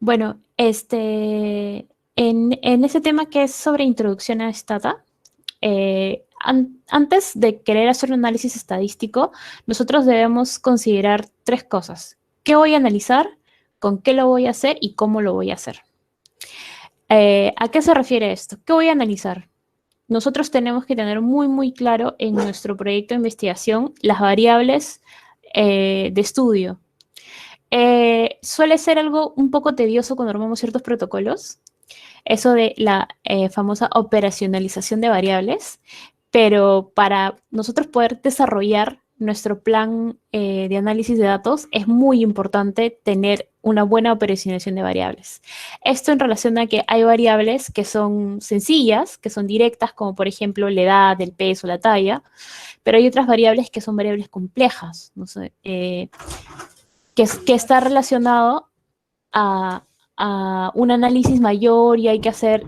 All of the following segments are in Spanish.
Bueno, en ese tema que es sobre introducción a Stata, antes de querer hacer un análisis estadístico, nosotros debemos considerar tres cosas. ¿Qué voy a analizar? ¿Con qué lo voy a hacer? ¿Y cómo lo voy a hacer? ¿A qué se refiere esto? ¿Qué voy a analizar? Nosotros tenemos que tener muy claro en nuestro proyecto de investigación las variables de estudio. Suele ser algo un poco tedioso cuando armamos ciertos protocolos, eso de la famosa operacionalización de variables, pero para nosotros poder desarrollar nuestro plan de análisis de datos es muy importante tener una buena operacionalización de variables. Esto en relación a que hay variables que son sencillas, que son directas, como por ejemplo la edad, el peso, la talla, pero hay otras variables que son variables complejas, no sé, que está relacionado a, a un análisis mayor y hay que hacer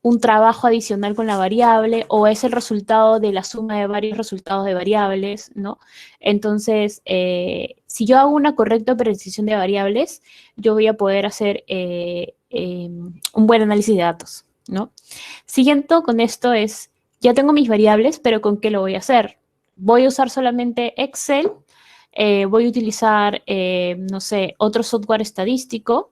un trabajo adicional con la variable o es el resultado de la suma de varios resultados de variables, ¿no? Entonces, si yo hago una correcta precisión de variables, yo voy a poder hacer un buen análisis de datos, ¿no? Siguiendo con esto es, ya tengo mis variables, pero ¿con qué lo voy a hacer? Voy a usar solamente Excel, voy a utilizar, no sé, otro software estadístico.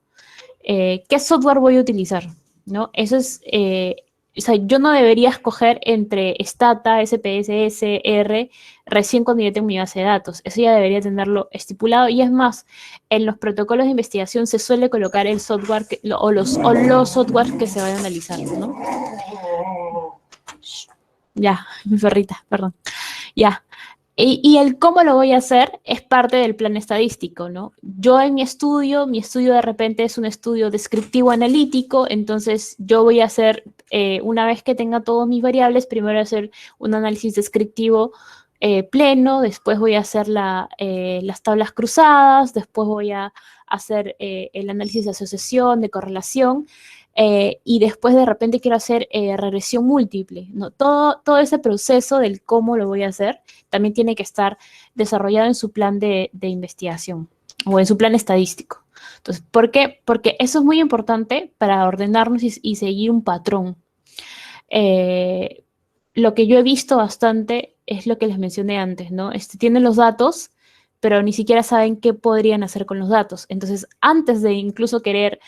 ¿Qué software voy a utilizar? ¿No? Eso es, o sea, yo no debería escoger entre Stata, SPSS, R, recién cuando ya tengo mi base de datos. Eso ya debería tenerlo estipulado. Y es más, en los protocolos de investigación se suele colocar el software o los softwares que se van a analizar, ¿no? Ya, mi perrita, perdón. Ya. Y el cómo lo voy a hacer es parte del plan estadístico, ¿no? Yo en mi estudio de repente es un estudio descriptivo analítico, entonces yo voy a hacer, una vez que tenga todas mis variables, primero hacer un análisis descriptivo pleno, después voy a hacer las tablas cruzadas, después voy a hacer el análisis de asociación, de correlación, y después de repente quiero hacer regresión múltiple, ¿no? Todo ese proceso del cómo lo voy a hacer también tiene que estar desarrollado en su plan de investigación o en su plan estadístico. Entonces, ¿por qué? Porque eso es muy importante para ordenarnos y seguir un patrón. Eh, lo que yo he visto bastante es lo que les mencioné antes, ¿no? Tienen los datos, pero ni siquiera saben qué podrían hacer con los datos. Entonces, antes de incluso querer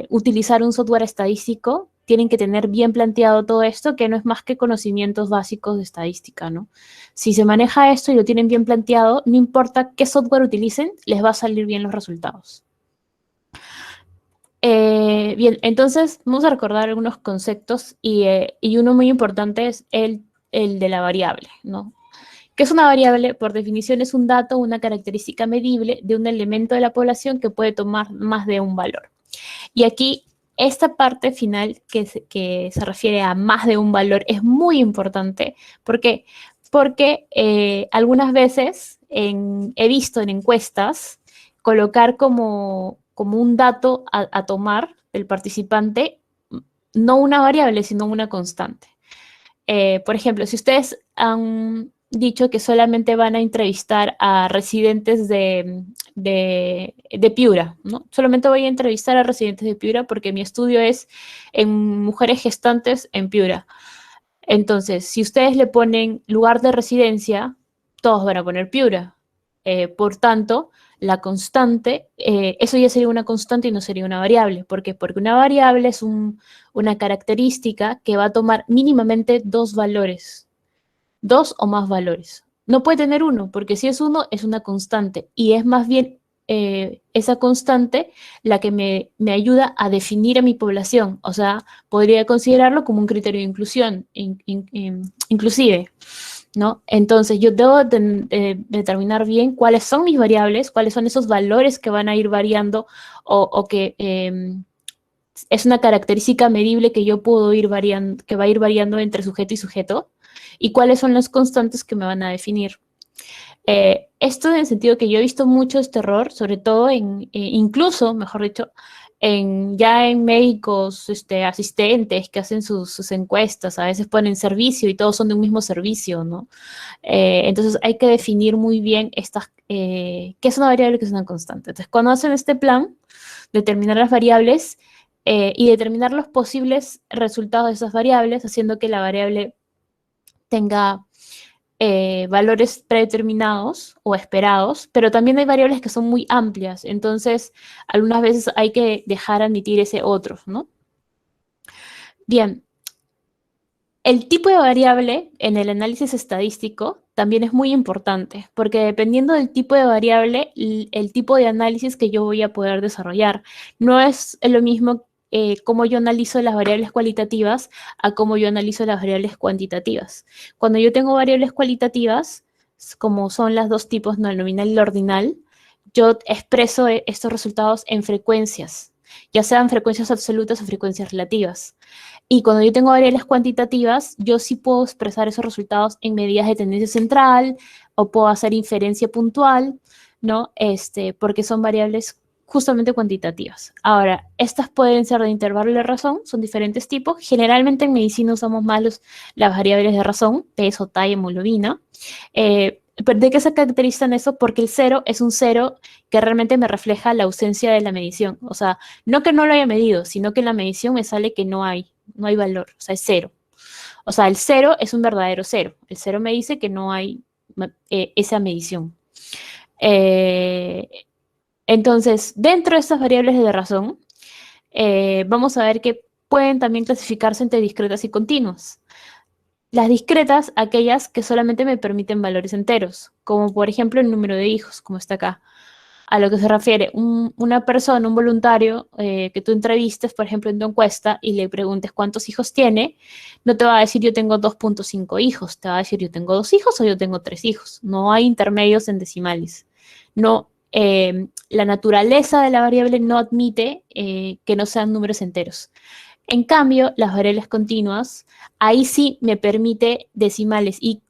utilizar un software estadístico, tienen que tener bien planteado todo esto, que no es más que conocimientos básicos de estadística, ¿no? Si se maneja esto y lo tienen bien planteado, no importa qué software utilicen, les va a salir bien los resultados. Bien, entonces vamos a recordar algunos conceptos y uno muy importante es el de la variable, ¿no? ¿Qué es una variable? Por definición es un dato, una característica medible de un elemento de la población que puede tomar más de un valor. Y aquí, esta parte final que se refiere a más de un valor es muy importante. ¿Por qué? Porque algunas veces he visto en encuestas colocar como un dato a tomar del participante, no una variable, sino una constante. Por ejemplo, si ustedes han dicho que solamente van a entrevistar a residentes de Piura, ¿no? Solamente voy a entrevistar a residentes de Piura porque mi estudio es en mujeres gestantes en Piura. Entonces, si ustedes le ponen lugar de residencia, todos van a poner Piura. Por tanto, la constante, eso ya sería una constante y no sería una variable. ¿Por qué? Porque una variable es una característica que va a tomar mínimamente dos valores, dos o más valores. No puede tener uno, porque si es uno, es una constante. Y es más bien esa constante la que me ayuda a definir a mi población. O sea, podría considerarlo como un criterio de inclusión, inclusive. ¿No? Entonces, yo debo determinar bien cuáles son mis variables, cuáles son esos valores que van a ir variando o que es una característica medible que yo puedo ir variando, que va a ir variando entre sujeto y sujeto, y cuáles son las constantes que me van a definir. Esto en el sentido que yo he visto mucho este error, sobre todo incluso, mejor dicho, ya en médicos asistentes que hacen sus encuestas, a veces ponen servicio y todos son de un mismo servicio, ¿no? Entonces hay que definir muy bien qué es una variable y qué es una constante. Entonces, cuando hacen este plan, determinar las variables y determinar los posibles resultados de esas variables, haciendo que la variable tenga valores predeterminados o esperados, pero también hay variables que son muy amplias, entonces algunas veces hay que dejar admitir ese otros, ¿no? Bien, el tipo de variable en el análisis estadístico también es muy importante, porque dependiendo del tipo de variable, el tipo de análisis que yo voy a poder desarrollar. No es lo mismo cómo yo analizo las variables cualitativas a cómo yo analizo las variables cuantitativas. Cuando yo tengo variables cualitativas, como son las dos tipos, ¿no? El nominal y el ordinal, yo expreso estos resultados en frecuencias, ya sean frecuencias absolutas o frecuencias relativas. Y cuando yo tengo variables cuantitativas, yo sí puedo expresar esos resultados en medidas de tendencia central o puedo hacer inferencia puntual, ¿no? Porque son variables justamente cuantitativas. Ahora, estas pueden ser de intervalo de razón, son diferentes tipos. Generalmente en medicina usamos más las variables de razón, peso, talla, hemoglobina. ¿Pero de qué se caracterizan eso? Porque el cero es un cero que realmente me refleja la ausencia de la medición. O sea, no que no lo haya medido, sino que en la medición me sale que no hay valor, o sea, es cero. O sea, el cero es un verdadero cero. El cero me dice que no hay esa medición. Eh, entonces, dentro de estas variables de razón, vamos a ver que pueden también clasificarse entre discretas y continuas. Las discretas, aquellas que solamente me permiten valores enteros, como por ejemplo el número de hijos, como está acá. A lo que se refiere una persona, un voluntario que tú entrevistes, por ejemplo, en tu encuesta y le preguntes cuántos hijos tiene, no te va a decir yo tengo 2.5 hijos, te va a decir yo tengo 2 hijos o yo tengo 3 hijos. No hay intermedios en decimales. No, la naturaleza de la variable no admite que no sean números enteros. En cambio, las variables continuas, ahí sí me permite decimales. ¿Y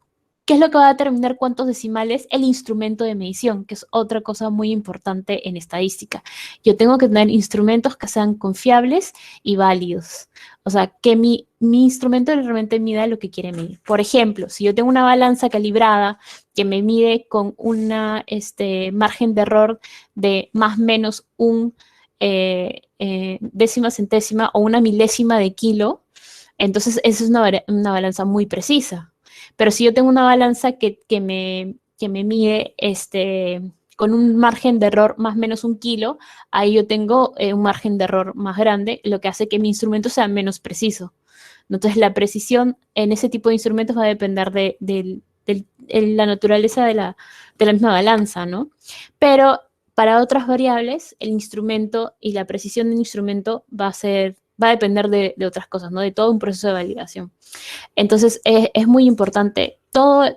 qué es lo que va a determinar cuántos decimales? El instrumento de medición, que es otra cosa muy importante en estadística. Yo tengo que tener instrumentos que sean confiables y válidos. O sea, que mi instrumento realmente mida lo que quiere medir. Por ejemplo, si yo tengo una balanza calibrada que me mide con una margen de error de más o menos un décima centésima o una milésima de kilo, entonces esa es una balanza muy precisa. Pero si yo tengo una balanza que me mide con un margen de error más o menos un kilo, ahí yo tengo un margen de error más grande, lo que hace que mi instrumento sea menos preciso. Entonces la precisión en ese tipo de instrumentos va a depender de la naturaleza de la misma balanza, ¿no? Pero para otras variables, el instrumento y la precisión del instrumento va a depender de otras cosas, ¿no? De todo un proceso de validación. Entonces, es muy importante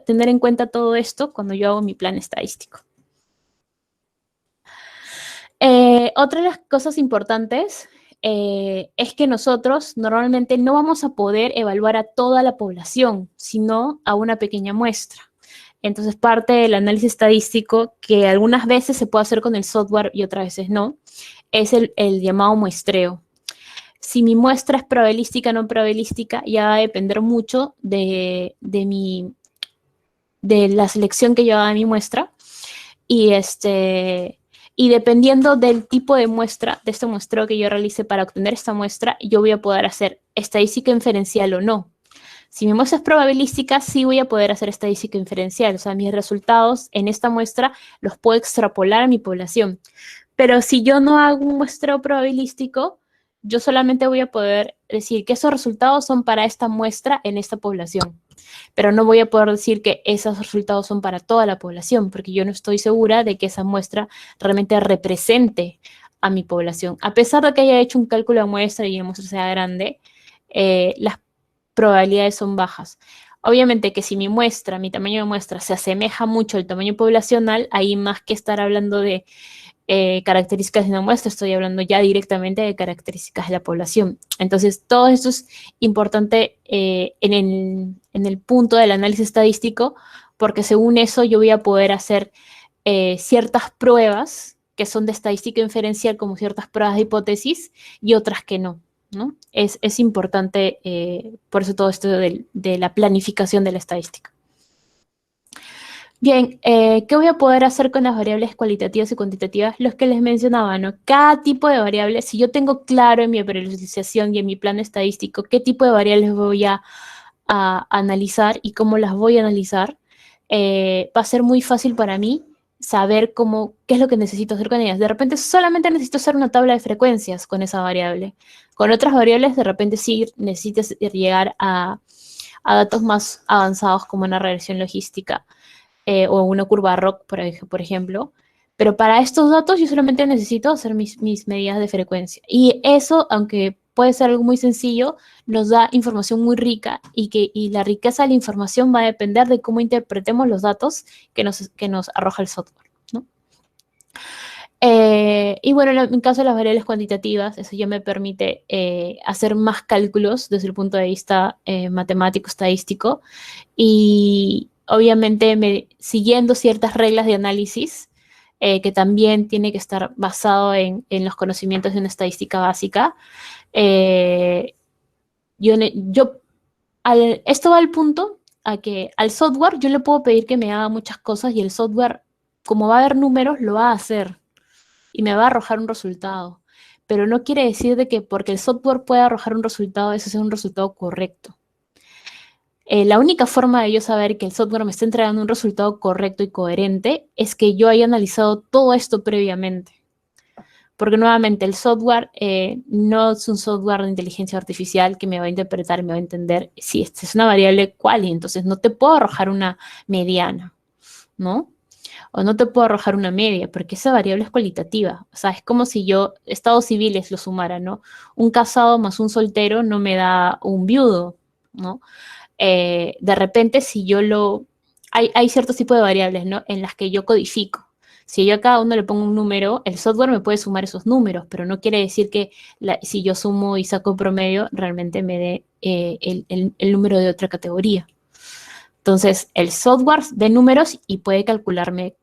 tener en cuenta todo esto cuando yo hago mi plan estadístico. Otra de las cosas importantes es que nosotros normalmente no vamos a poder evaluar a toda la población, sino a una pequeña muestra. Entonces, parte del análisis estadístico, que algunas veces se puede hacer con el software y otras veces no, es el llamado muestreo. Si mi muestra es probabilística o no probabilística, ya va a depender mucho de la selección que yo haga de mi muestra. Y dependiendo del tipo de muestra, de este muestreo que yo realice para obtener esta muestra, yo voy a poder hacer estadística inferencial o no. Si mi muestra es probabilística, sí voy a poder hacer estadística inferencial. O sea, mis resultados en esta muestra los puedo extrapolar a mi población. Pero si yo no hago un muestreo probabilístico, yo solamente voy a poder decir que esos resultados son para esta muestra en esta población. Pero no voy a poder decir que esos resultados son para toda la población, porque yo no estoy segura de que esa muestra realmente represente a mi población. A pesar de que haya hecho un cálculo de muestra y la muestra sea grande, las probabilidades son bajas. Obviamente que si mi muestra, mi tamaño de muestra se asemeja mucho al tamaño poblacional, ahí más que estar hablando de características de una muestra, estoy hablando ya directamente de características de la población. Entonces, todo esto es importante en el punto del análisis estadístico, porque según eso yo voy a poder hacer ciertas pruebas que son de estadística inferencial, como ciertas pruebas de hipótesis, y otras que no, ¿no? Es importante, por eso todo esto de la planificación de la estadística. Bien, ¿qué voy a poder hacer con las variables cualitativas y cuantitativas? Los que les mencionaba, ¿no? Cada tipo de variable, si yo tengo claro en mi periodización y en mi plan estadístico qué tipo de variables voy a analizar y cómo las voy a analizar, va a ser muy fácil para mí saber qué es lo que necesito hacer con ellas. De repente solamente necesito hacer una tabla de frecuencias con esa variable. Con otras variables, de repente sí necesitas llegar a datos más avanzados como una regresión logística o una curva ROC, por ejemplo. Pero para estos datos yo solamente necesito hacer mis medidas de frecuencia. Y eso, aunque puede ser algo muy sencillo, nos da información muy rica y la riqueza de la información va a depender de cómo interpretemos los datos que nos arroja el software, ¿no? Y bueno, en caso de las variables cuantitativas, eso ya me permite hacer más cálculos desde el punto de vista matemático, estadístico, y obviamente siguiendo ciertas reglas de análisis, que también tiene que estar basado en los conocimientos de una estadística básica. Eh, esto va al punto a que al software yo le puedo pedir que me haga muchas cosas y el software, como va a haber números, lo va a hacer y me va a arrojar un resultado. Pero no quiere decir de que porque el software pueda arrojar un resultado, eso sea un resultado correcto. La única forma de yo saber que el software me está entregando un resultado correcto y coherente es que yo haya analizado todo esto previamente. Porque nuevamente el software no es un software de inteligencia artificial que me va a interpretar y me va a entender si esta es una variable cuál, y entonces no te puedo arrojar una mediana, ¿no? O no te puedo arrojar una media, porque esa variable es cualitativa. O sea, es como si yo estados civiles lo sumara, ¿no? Un casado más un soltero no me da un viudo, ¿no? De repente, si yo hay ciertos tipos de variables, ¿no? En las que yo codifico. Si yo a cada uno le pongo un número, el software me puede sumar esos números, pero no quiere decir que si yo sumo y saco promedio, realmente me dé el número de otra categoría. Entonces, el software de números y puede calcularme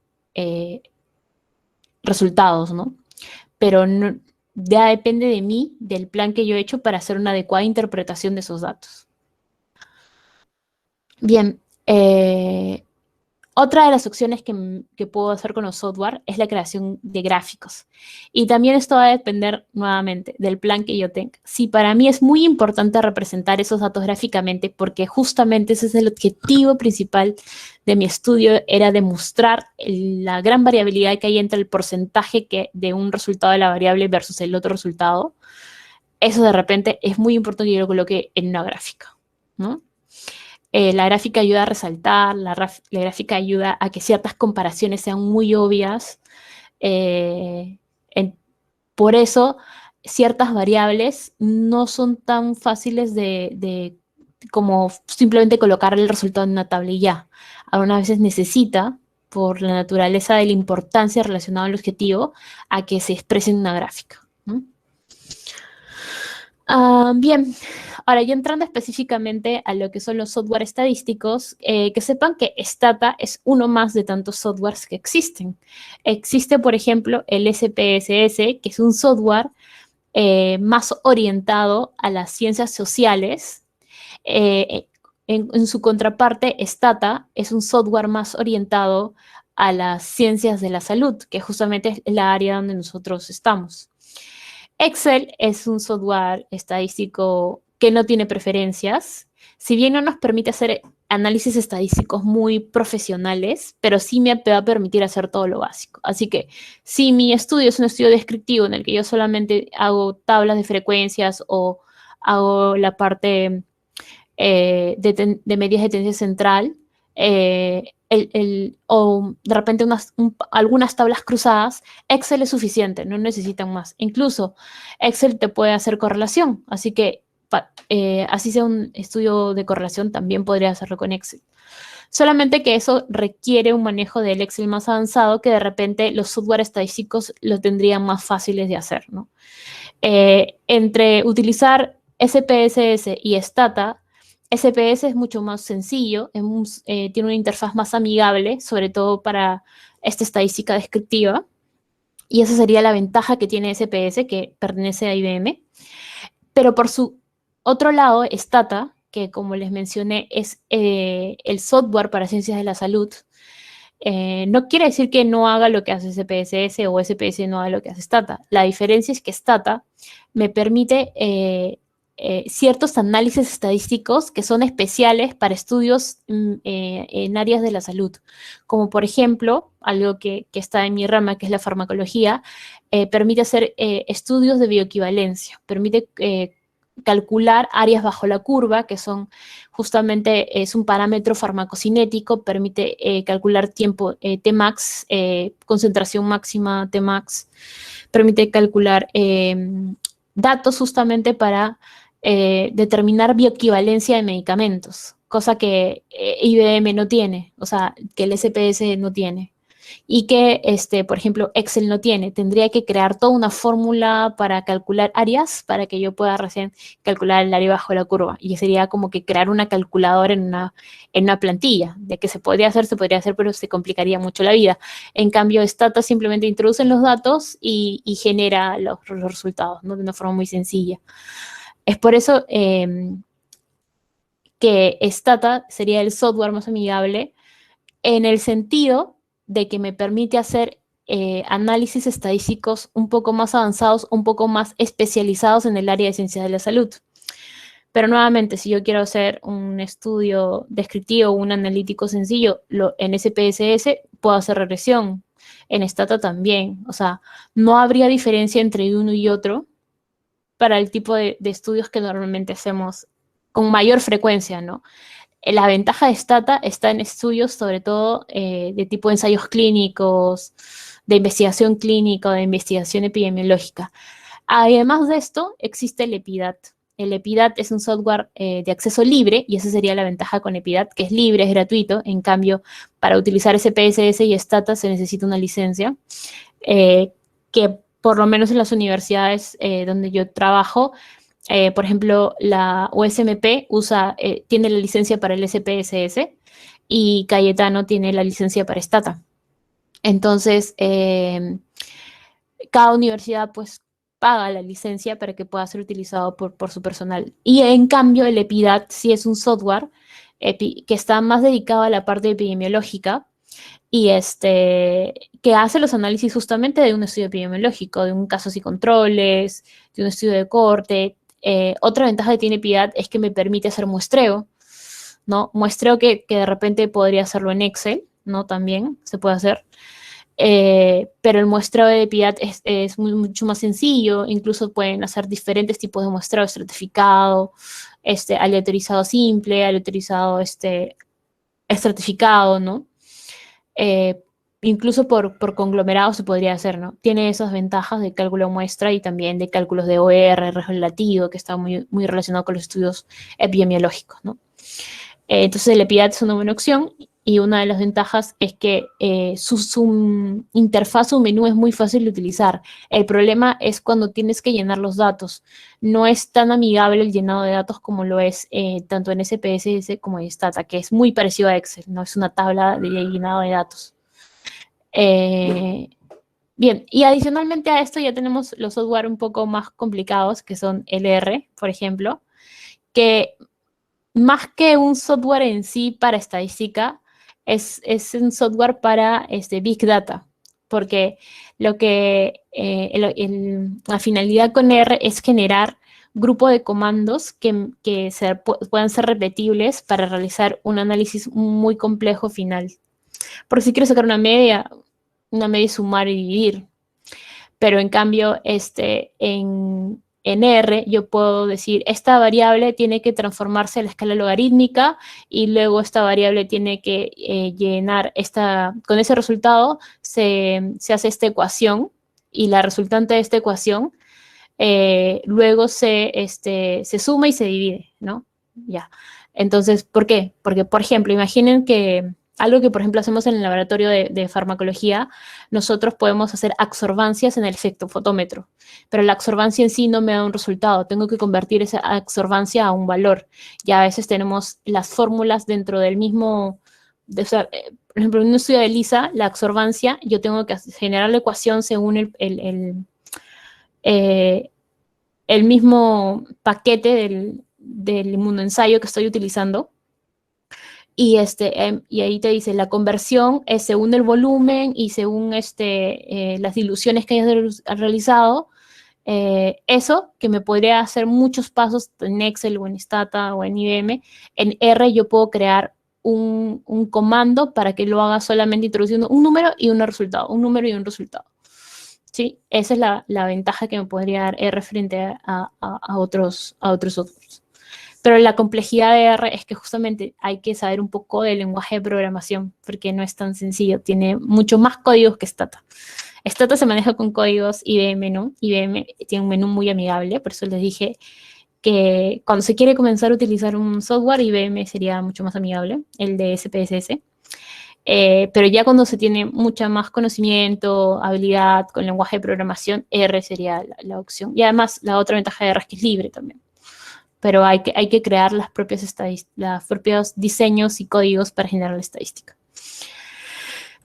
resultados, ¿no? Pero ya depende de mí, del plan que yo he hecho para hacer una adecuada interpretación de esos datos. Bien, otra de las opciones que puedo hacer con los software es la creación de gráficos. Y también esto va a depender nuevamente del plan que yo tenga. Sí, para mí es muy importante representar esos datos gráficamente porque justamente ese es el objetivo principal de mi estudio, era demostrar la gran variabilidad que hay entre el porcentaje de un resultado de la variable versus el otro resultado. Eso de repente es muy importante que yo lo coloque en una gráfica, ¿no? La gráfica ayuda a resaltar, la gráfica ayuda a que ciertas comparaciones sean muy obvias. Eh, en, por eso, ciertas variables no son tan fáciles como simplemente colocar el resultado en una tabla y ya. Algunas veces necesita, por la naturaleza de la importancia relacionada al objetivo, a que se exprese en una gráfica, ¿no? Bien, ahora ya entrando específicamente a lo que son los software estadísticos, que sepan que Stata es uno más de tantos softwares que existen. Existe, por ejemplo, el SPSS, que es un software más orientado a las ciencias sociales. En su contraparte, Stata es un software más orientado a las ciencias de la salud, que justamente es la área donde nosotros estamos. Excel es un software estadístico que no tiene preferencias. Si bien no nos permite hacer análisis estadísticos muy profesionales, pero sí me va a permitir hacer todo lo básico. Así que si mi estudio es un estudio descriptivo en el que yo solamente hago tablas de frecuencias o hago la parte de medidas de tendencia central, o de repente algunas tablas cruzadas, Excel es suficiente, no necesitan más. Incluso Excel te puede hacer correlación, así que así sea un estudio de correlación, también podría hacerlo con Excel. Solamente que eso requiere un manejo del Excel más avanzado que de repente los software estadísticos lo tendrían más fáciles de hacer, ¿no? Entre utilizar SPSS y Stata, SPS es mucho más sencillo, tiene una interfaz más amigable, sobre todo para esta estadística descriptiva. Y esa sería la ventaja que tiene SPS, que pertenece a IBM. Pero por su otro lado, Stata, que como les mencioné es el software para ciencias de la salud, no quiere decir que no haga lo que hace SPSS o SPS no haga lo que hace Stata. La diferencia es que Stata me permite ciertos análisis estadísticos que son especiales para estudios en áreas de la salud, como por ejemplo, algo que está en mi rama, que es la farmacología, permite hacer estudios de bioequivalencia, permite calcular áreas bajo la curva, que son justamente, es un parámetro farmacocinético, permite calcular tiempo Tmax, concentración máxima Tmax, permite calcular datos justamente para determinar bioequivalencia de medicamentos, cosa que IBM no tiene, o sea, que el SPS no tiene. Y que, por ejemplo, Excel no tiene. Tendría que crear toda una fórmula para calcular áreas para que yo pueda recién calcular el área bajo la curva. Y sería como que crear una calculadora en una plantilla. De que se podría hacer, pero se complicaría mucho la vida. En cambio, Stata simplemente introduce los datos y genera los resultados, ¿no? De una forma muy sencilla. Es por eso que Stata sería el software más amigable en el sentido de que me permite hacer análisis estadísticos un poco más avanzados, un poco más especializados en el área de ciencias de la salud. Pero nuevamente, si yo quiero hacer un estudio descriptivo, un analítico sencillo, en SPSS puedo hacer regresión, en Stata también. O sea, no habría diferencia entre uno y otro para el tipo de estudios que normalmente hacemos con mayor frecuencia, ¿no? La ventaja de Stata está en estudios, sobre todo, de tipo de ensayos clínicos, de investigación clínica, de investigación epidemiológica. Además de esto, existe el EPIDAT. El EPIDAT es un software de acceso libre, y esa sería la ventaja con EPIDAT, que es libre, es gratuito. En cambio, para utilizar SPSS y Stata se necesita una licencia, que por lo menos en las universidades donde yo trabajo, por ejemplo, la USMP tiene la licencia para el SPSS y Cayetano tiene la licencia para Stata. Entonces, cada universidad pues paga la licencia para que pueda ser utilizado por su personal. Y en cambio, el EPIDAT sí es un software que está más dedicado a la parte epidemiológica y que hace los análisis justamente de un estudio epidemiológico, de un casos y controles, de un estudio de corte. Otra ventaja que tiene PIDAT es que me permite hacer muestreo, ¿no? Muestreo que de repente podría hacerlo en Excel, ¿no? También se puede hacer. Pero el muestreo de PIDAT es mucho más sencillo, incluso pueden hacer diferentes tipos de muestreo, estratificado, aleatorizado simple, aleatorizado estratificado, ¿no? Incluso por conglomerado se podría hacer, ¿no? Tiene esas ventajas de cálculo muestra y también de cálculos de OR, relativo, que está muy, muy relacionado con los estudios epidemiológicos, ¿no? Entonces el EPIDAT es una buena opción y una de las ventajas es que su interfaz, su menú es muy fácil de utilizar. El problema es cuando tienes que llenar los datos. No es tan amigable el llenado de datos como lo es tanto en SPSS como en Stata, que es muy parecido a Excel, ¿no? Es una tabla de llenado de datos. Bien, y adicionalmente a esto ya tenemos los software un poco más complicados, que son LR, por ejemplo, que más que un software en sí para estadística, es un software para Big Data, porque la finalidad con R es generar grupo de comandos que puedan ser repetibles para realizar un análisis muy complejo final. Porque si quiero sacar una media sumar y dividir. Pero en cambio, en R yo puedo decir, esta variable tiene que transformarse a la escala logarítmica y luego esta variable tiene que llenar con ese resultado se hace esta ecuación y la resultante de esta ecuación luego se suma y se divide, ¿no? Ya. Entonces, ¿por qué? Porque, por ejemplo, imaginen que algo que, por ejemplo, hacemos en el laboratorio de farmacología, nosotros podemos hacer absorbancias en el efectofotómetro, pero la absorbancia en sí no me da un resultado, tengo que convertir esa absorbancia a un valor. Y a veces tenemos las fórmulas dentro del mismo, o sea, por ejemplo, en un estudio de ELISA, la absorbancia, yo tengo que generar la ecuación según el mismo paquete del inmunoensayo que estoy utilizando. y ahí te dice, la conversión es según el volumen y según las diluciones que hayas realizado. Eso, que me podría hacer muchos pasos en Excel o en Stata o en IBM, en R yo puedo crear un comando para que lo haga solamente introduciendo un número y un resultado, un número y un resultado. ¿Sí? Esa es la ventaja que me podría dar R frente a otros softwares. Pero la complejidad de R es que justamente hay que saber un poco del lenguaje de programación, porque no es tan sencillo, tiene mucho más códigos que Stata. Stata se maneja con códigos IBM, ¿no? IBM tiene un menú muy amigable, por eso les dije que cuando se quiere comenzar a utilizar un software, IBM sería mucho más amigable, el de SPSS. Pero ya cuando se tiene mucha más conocimiento, habilidad con lenguaje de programación, R sería la opción. Y además, la otra ventaja de R es que es libre también. Pero hay que crear los propios diseños y códigos para generar la estadística.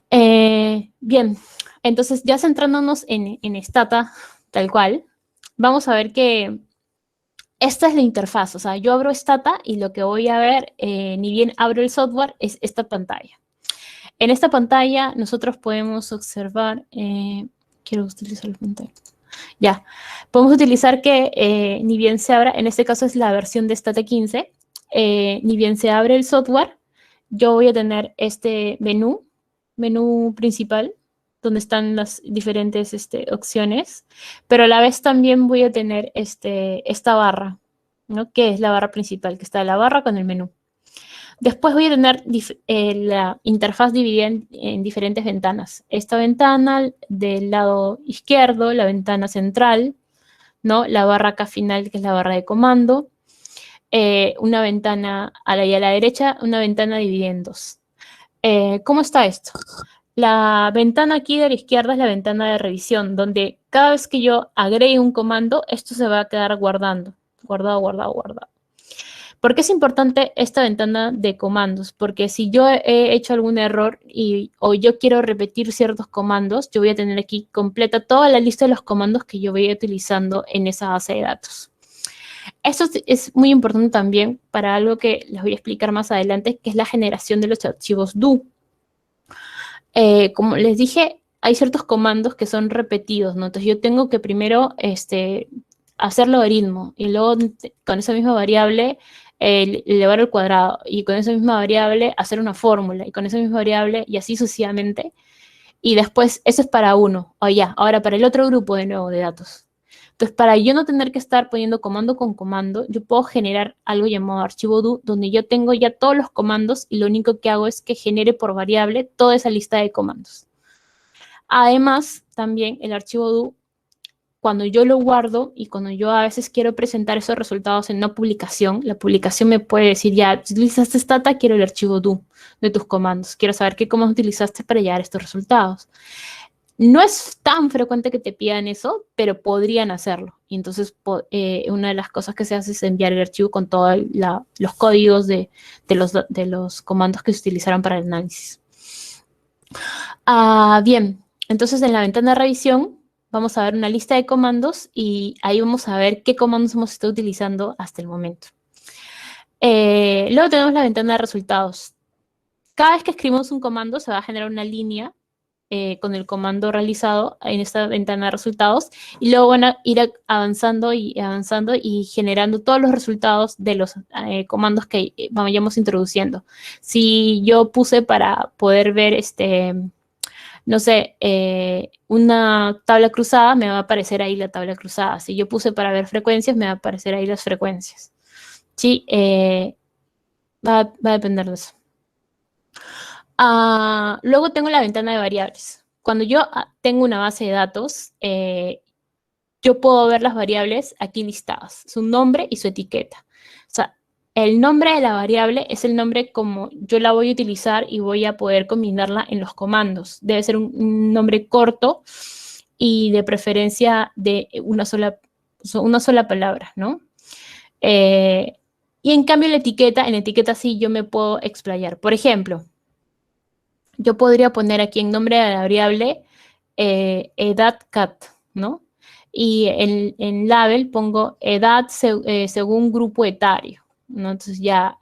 Bien, entonces ya centrándonos en Stata, tal cual, vamos a ver que esta es la interfaz. O sea, yo abro Stata y lo que voy a ver, ni bien abro el software, es esta pantalla. En esta pantalla nosotros podemos observar, quiero utilizar la pantalla. Ya, podemos utilizar que ni bien se abra, en este caso es la versión de Stata 15, ni bien se abre el software, yo voy a tener este menú principal, donde están las diferentes opciones, pero a la vez también voy a tener esta barra, ¿no? Que es la barra principal, que está la barra con el menú. Después voy a tener la interfaz dividida en diferentes ventanas. Esta ventana del lado izquierdo, la ventana central, ¿no? La barra acá final, que es la barra de comando. Una ventana y a la derecha, una ventana dividida en dos. ¿Cómo está esto? La ventana aquí de la izquierda es la ventana de revisión, donde cada vez que yo agregue un comando, esto se va a quedar guardando. Guardado, guardado, guardado. ¿Por qué es importante esta ventana de comandos? Porque si yo he hecho algún error o yo quiero repetir ciertos comandos, yo voy a tener aquí completa toda la lista de los comandos que yo voy utilizando en esa base de datos. Esto es muy importante también para algo que les voy a explicar más adelante, que es la generación de los archivos do. Como les dije, hay ciertos comandos que son repetidos, ¿no? Entonces yo tengo que primero hacer logaritmo y luego con esa misma variable elevar al cuadrado y con esa misma variable hacer una fórmula y con esa misma variable y así sucesivamente. Y después eso es para uno. O ya, ahora para el otro grupo de nuevo de datos. Entonces, para yo no tener que estar poniendo comando con comando, yo puedo generar algo llamado archivo do, donde yo tengo ya todos los comandos y lo único que hago es que genere por variable toda esa lista de comandos. Además, también el archivo do, cuando yo lo guardo y cuando yo a veces quiero presentar esos resultados en una publicación, la publicación me puede decir, ya, si utilizaste Stata, quiero el archivo do de tus comandos. Quiero saber qué comandos utilizaste para llegar a estos resultados. No es tan frecuente que te pidan eso, pero podrían hacerlo. Y entonces una de las cosas que se hace es enviar el archivo con todos los códigos de los comandos que se utilizaron para el análisis. Bien, entonces en la ventana de revisión vamos a ver una lista de comandos y ahí vamos a ver qué comandos hemos estado utilizando hasta el momento. Luego tenemos la ventana de resultados. Cada vez que escribimos un comando se va a generar una línea con el comando realizado en esta ventana de resultados y luego van a ir avanzando y generando todos los resultados de los comandos que vayamos introduciendo. Si yo puse para poder ver no sé, una tabla cruzada, me va a aparecer ahí la tabla cruzada. Si yo puse para ver frecuencias, me va a aparecer ahí las frecuencias. Sí, va a depender de eso. Luego tengo la ventana de variables. Cuando yo tengo una base de datos, yo puedo ver las variables aquí listadas, su nombre y su etiqueta. O sea, el nombre de la variable es el nombre como yo la voy a utilizar y voy a poder combinarla en los comandos. Debe ser un nombre corto y de preferencia de una sola palabra, ¿no? Y en cambio en la etiqueta sí yo me puedo explayar. Por ejemplo, yo podría poner aquí en nombre de la variable edad cat, ¿no? Y en label pongo edad según grupo etario, ¿no? Entonces ya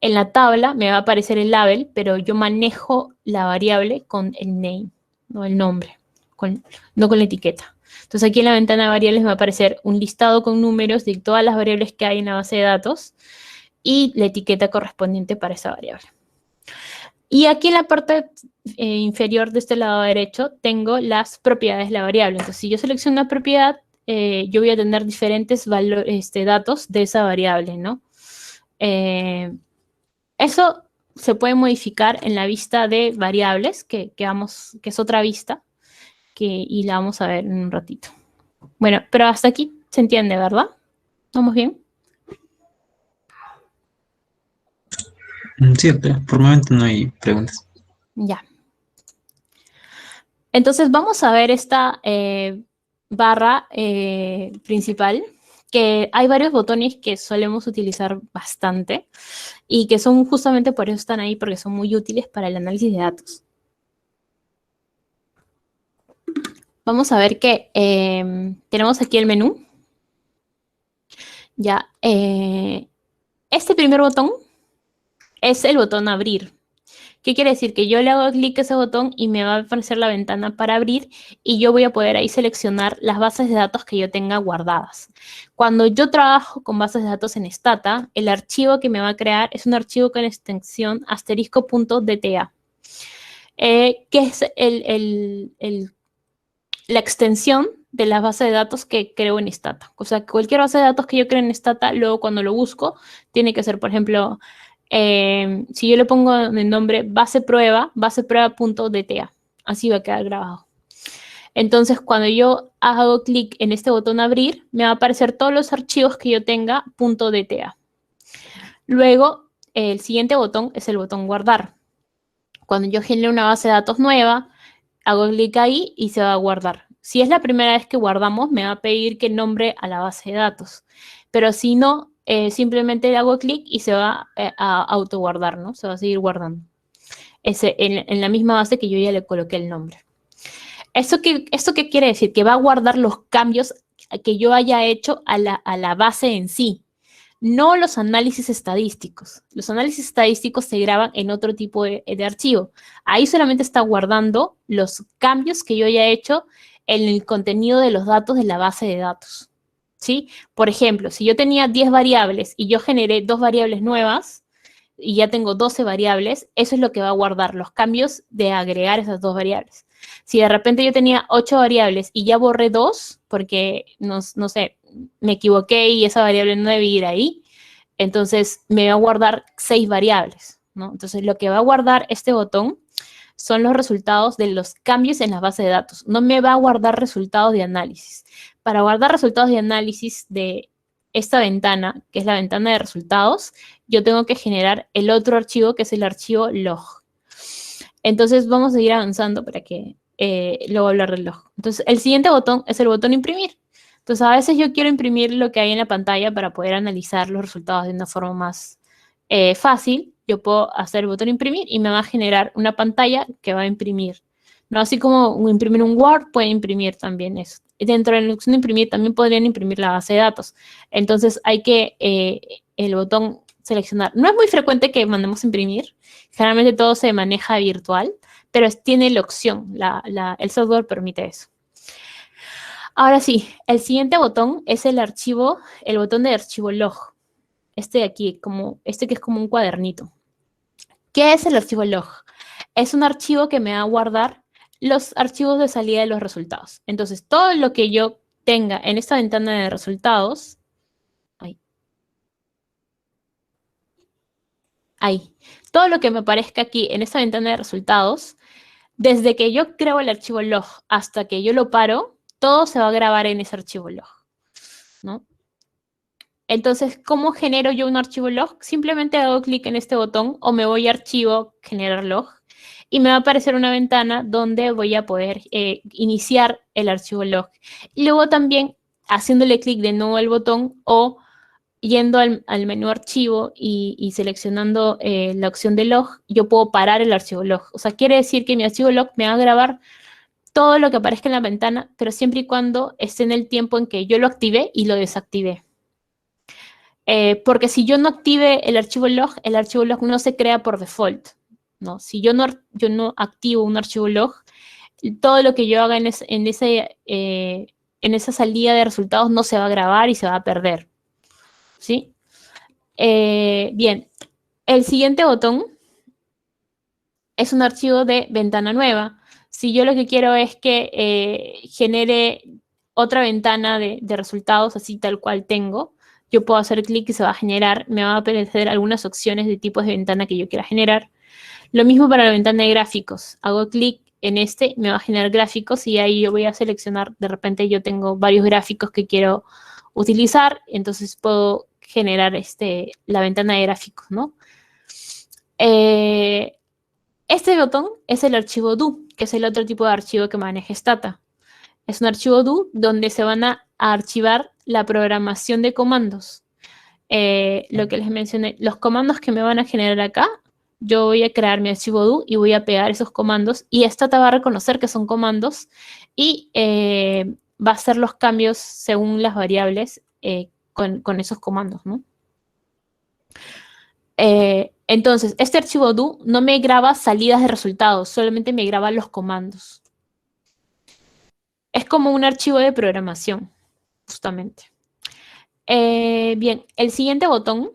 En la tabla me va a aparecer el label, pero yo manejo la variable con el name, no el nombre, no con la etiqueta. Entonces aquí en la ventana de variables me va a aparecer un listado con números de todas las variables que hay en la base de datos y la etiqueta correspondiente para esa variable. Y aquí en la parte inferior de este lado derecho tengo las propiedades de la variable. Entonces, si yo selecciono una propiedad, yo voy a tener diferentes datos de esa variable, ¿no? Eso se puede modificar en la vista de variables, que es otra vista, y la vamos a ver en un ratito. Bueno, pero hasta aquí se entiende, ¿verdad? ¿Vamos bien? Sí, por el momento no hay preguntas. Ya. Entonces vamos a ver esta barra principal, que hay varios botones que solemos utilizar bastante y que son justamente por eso están ahí, porque son muy útiles para el análisis de datos. Vamos a ver que tenemos aquí el menú. Ya, este primer botón es el botón abrir. ¿Qué quiere decir? Que yo le hago clic a ese botón y me va a aparecer la ventana para abrir y yo voy a poder ahí seleccionar las bases de datos que yo tenga guardadas. Cuando yo trabajo con bases de datos en Stata, el archivo que me va a crear es un archivo con extensión asterisco.dta, que es la extensión de la base de datos que creo en Stata. O sea, cualquier base de datos que yo creo en Stata, luego cuando lo busco, tiene que ser, por ejemplo, si yo le pongo el nombre baseprueba.dta, así va a quedar grabado. Entonces, cuando yo hago clic en este botón abrir, me va a aparecer todos los archivos que yo tenga .dta. Luego, el siguiente botón es el botón guardar. Cuando yo genero una base de datos nueva, hago clic ahí y se va a guardar. Si es la primera vez que guardamos, me va a pedir que nombre a la base de datos. Pero si no, simplemente le hago clic y se va a autoguardar, ¿no? Se va a seguir guardando. En la misma base que yo ya le coloqué el nombre. ¿Esto qué quiere decir? Que va a guardar los cambios que yo haya hecho a la base en sí, no los análisis estadísticos. Los análisis estadísticos se graban en otro tipo de archivo. Ahí solamente está guardando los cambios que yo haya hecho en el contenido de los datos de la base de datos, ¿sí? Por ejemplo, si yo tenía 10 variables y yo generé 2 variables nuevas y ya tengo 12 variables, eso es lo que va a guardar, los cambios de agregar esas 2 variables. Si de repente yo tenía 8 variables y ya borré 2, porque, no sé, me equivoqué y esa variable no debe ir ahí, entonces me va a guardar 6 variables, ¿no? Entonces lo que va a guardar este botón son los resultados de los cambios en la base de datos. No me va a guardar resultados de análisis. Para guardar resultados de análisis de esta ventana, que es la ventana de resultados, yo tengo que generar el otro archivo, que es el archivo log. Entonces vamos a ir avanzando para que luego hablar del log. Entonces el siguiente botón es el botón imprimir. Entonces a veces yo quiero imprimir lo que hay en la pantalla para poder analizar los resultados de una forma más fácil. Yo puedo hacer el botón imprimir y me va a generar una pantalla que va a imprimir. ¿No? Así como imprimir un Word, puede imprimir también eso. Dentro de la opción de imprimir también podrían imprimir la base de datos. Entonces hay que el botón seleccionar. No es muy frecuente que mandemos imprimir. Generalmente todo se maneja virtual, pero tiene la opción. El software permite eso. Ahora sí, el siguiente botón es el botón de archivo log. Este de aquí, que es como un cuadernito. ¿Qué es el archivo log? Es un archivo que me va a guardar los archivos de salida de los resultados. Entonces, todo lo que yo tenga en esta ventana de resultados, todo lo que me aparezca aquí en esta ventana de resultados, desde que yo creo el archivo log hasta que yo lo paro, todo se va a grabar en ese archivo log, ¿no? Entonces, ¿cómo genero yo un archivo log? Simplemente hago clic en este botón o me voy a archivo, generar log, y me va a aparecer una ventana donde voy a poder iniciar el archivo log. Y luego también haciéndole clic de nuevo al botón o yendo al menú archivo y seleccionando la opción de log, yo puedo parar el archivo log. O sea, quiere decir que mi archivo log me va a grabar todo lo que aparezca en la ventana, pero siempre y cuando esté en el tiempo en que yo lo activé y lo desactivé. Porque si yo no active el archivo log no se crea por default, ¿no? Si yo no activo un archivo log, todo lo que yo haga en esa salida de resultados no se va a grabar y se va a perder, ¿sí? Bien, el siguiente botón es un archivo de ventana nueva. Si yo lo que quiero es que genere otra ventana de resultados, así tal cual tengo, yo puedo hacer clic y se va a generar, me van a aparecer algunas opciones de tipos de ventana que yo quiera generar. Lo mismo para la ventana de gráficos. Hago clic en me va a generar gráficos y ahí yo voy a seleccionar, de repente yo tengo varios gráficos que quiero utilizar, entonces puedo generar la ventana de gráficos, ¿no? Este botón es el archivo do, que es el otro tipo de archivo que maneja Stata. Es un archivo do donde se van a archivar la programación de comandos. Lo que les mencioné, los comandos que me van a generar acá, yo voy a crear mi archivo do y voy a pegar esos comandos y Stata va a reconocer que son comandos y va a hacer los cambios según las variables con esos comandos, ¿no? Entonces, este archivo do no me graba salidas de resultados, solamente me graba los comandos. Es como un archivo de programación, justamente. Bien, el siguiente botón,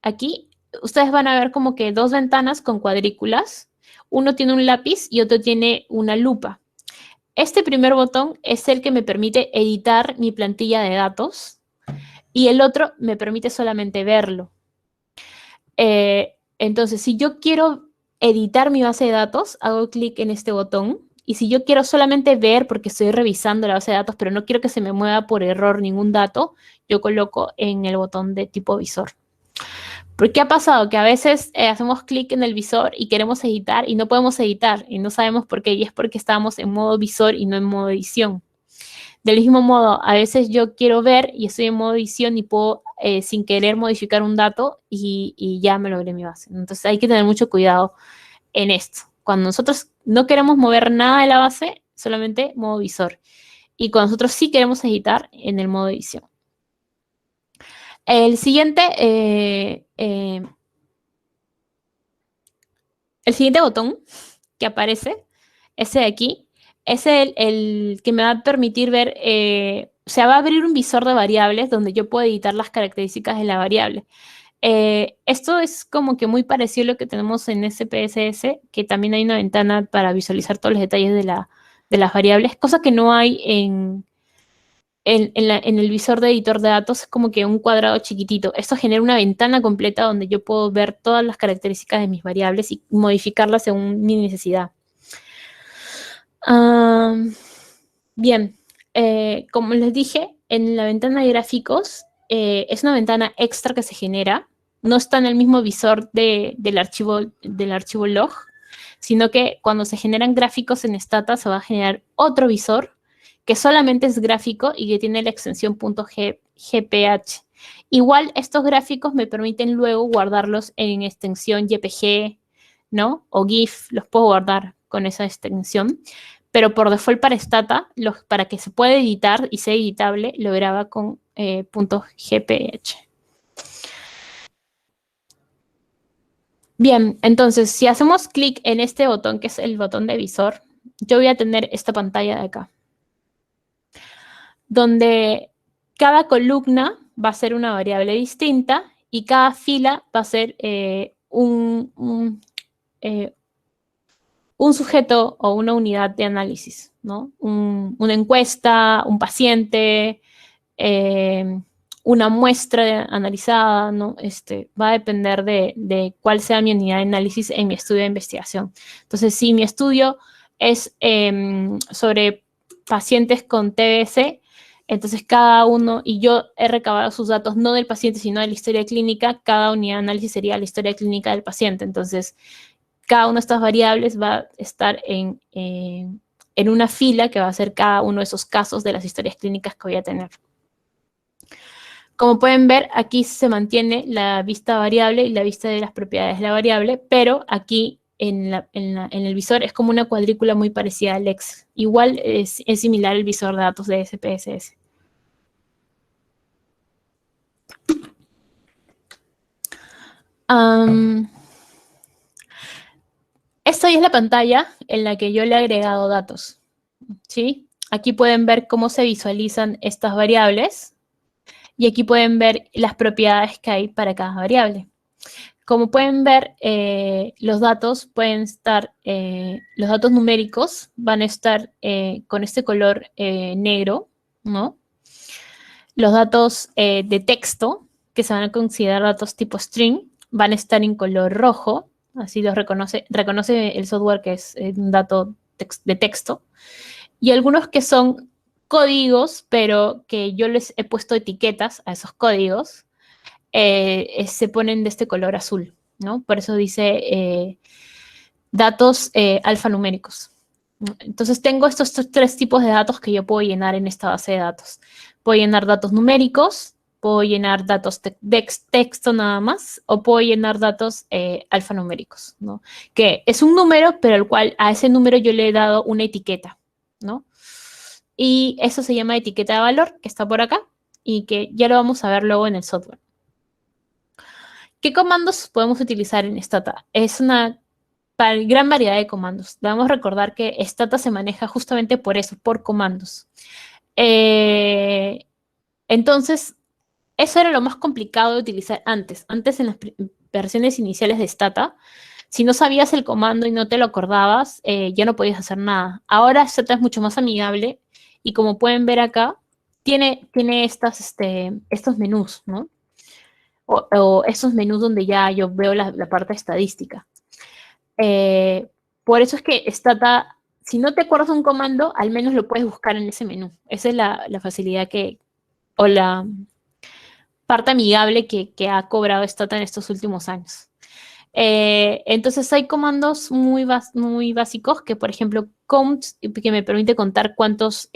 aquí, ustedes van a ver como que dos ventanas con cuadrículas. Uno tiene un lápiz y otro tiene una lupa. Este primer botón es el que me permite editar mi plantilla de datos y el otro me permite solamente verlo. Entonces, si yo quiero editar mi base de datos, hago clic en este botón. Y si yo quiero solamente ver, porque estoy revisando la base de datos, pero no quiero que se me mueva por error ningún dato, yo coloco en el botón de tipo visor. ¿Por qué ha pasado? Que a veces hacemos clic en el visor y queremos editar y no podemos editar y no sabemos por qué. Y es porque estamos en modo visor y no en modo edición. Del mismo modo, a veces yo quiero ver y estoy en modo edición y puedo sin querer modificar un dato y ya me logré mi base. Entonces hay que tener mucho cuidado en esto. Cuando nosotros no queremos mover nada de la base, solamente modo visor. Y cuando nosotros sí queremos editar, en el modo edición. El siguiente botón que aparece, ese de aquí, es el que me va a permitir ver, se va a abrir un visor de variables donde yo puedo editar las características de la variable. Esto es como que muy parecido a lo que tenemos en SPSS, que también hay una ventana para visualizar todos los detalles de las variables, cosa que no hay en el visor de editor de datos, es como que un cuadrado chiquitito. Esto genera una ventana completa donde yo puedo ver todas las características de mis variables y modificarlas según mi necesidad. Bien, como les dije, en la ventana de gráficos es una ventana extra que se genera. No está en el mismo visor del archivo log, sino que cuando se generan gráficos en Stata se va a generar otro visor que solamente es gráfico y que tiene la extensión .gph. Igual estos gráficos me permiten luego guardarlos en extensión JPG, ¿no? O GIF, los puedo guardar con esa extensión. Pero por default para Stata, para que se pueda editar y sea editable, lo graba con .gph. Bien, entonces, si hacemos clic en este botón, que es el botón de visor, yo voy a tener esta pantalla de acá, donde cada columna va a ser una variable distinta y cada fila va a ser un sujeto o una unidad de análisis, ¿no? Una encuesta, un paciente, una muestra analizada, ¿no? Va a depender de cuál sea mi unidad de análisis en mi estudio de investigación. Entonces, si mi estudio es sobre pacientes con TBC, entonces cada uno, y yo he recabado sus datos no del paciente, sino de la historia clínica, cada unidad de análisis sería la historia clínica del paciente. Entonces, cada una de estas variables va a estar en una fila que va a ser cada uno de esos casos de las historias clínicas que voy a tener. Como pueden ver, aquí se mantiene la vista variable y la vista de las propiedades de la variable, pero aquí en el visor es como una cuadrícula muy parecida al Excel. Igual es similar al visor de datos de SPSS. Esta es la pantalla en la que yo le he agregado datos, ¿sí? Aquí pueden ver cómo se visualizan estas variables y aquí pueden ver las propiedades que hay para cada variable. Como pueden ver, los datos pueden estar, los datos numéricos van a estar con este color negro, ¿no? Los datos de texto, que se van a considerar datos tipo string, van a estar en color rojo, así los reconoce el software que es un dato de texto. Y algunos que son códigos, pero que yo les he puesto etiquetas a esos códigos, se ponen de este color azul, ¿no? Por eso dice datos alfanuméricos. Entonces tengo estos tres tipos de datos que yo puedo llenar en esta base de datos. Puedo llenar datos numéricos, puedo llenar datos de texto nada más, o puedo llenar datos alfanuméricos, ¿no? Que es un número, pero el cual a ese número yo le he dado una etiqueta, ¿no? Y eso se llama etiqueta de valor, que está por acá, y que ya lo vamos a ver luego en el software. ¿Qué comandos podemos utilizar en Stata? Es una gran variedad de comandos. Debemos recordar que Stata se maneja justamente por eso, por comandos. Entonces, eso era lo más complicado de utilizar antes. Antes, en las versiones iniciales de Stata, si no sabías el comando y no te lo acordabas, ya no podías hacer nada. Ahora Stata es mucho más amigable y como pueden ver acá, tiene estos menús, ¿no? O esos menús donde ya yo veo la parte estadística. Por eso es que Stata, si no te acuerdas de un comando, al menos lo puedes buscar en ese menú. Esa es la facilidad o la parte amigable que ha cobrado Stata en estos últimos años. Entonces hay comandos muy básicos que, por ejemplo, count, que me permite contar cuántos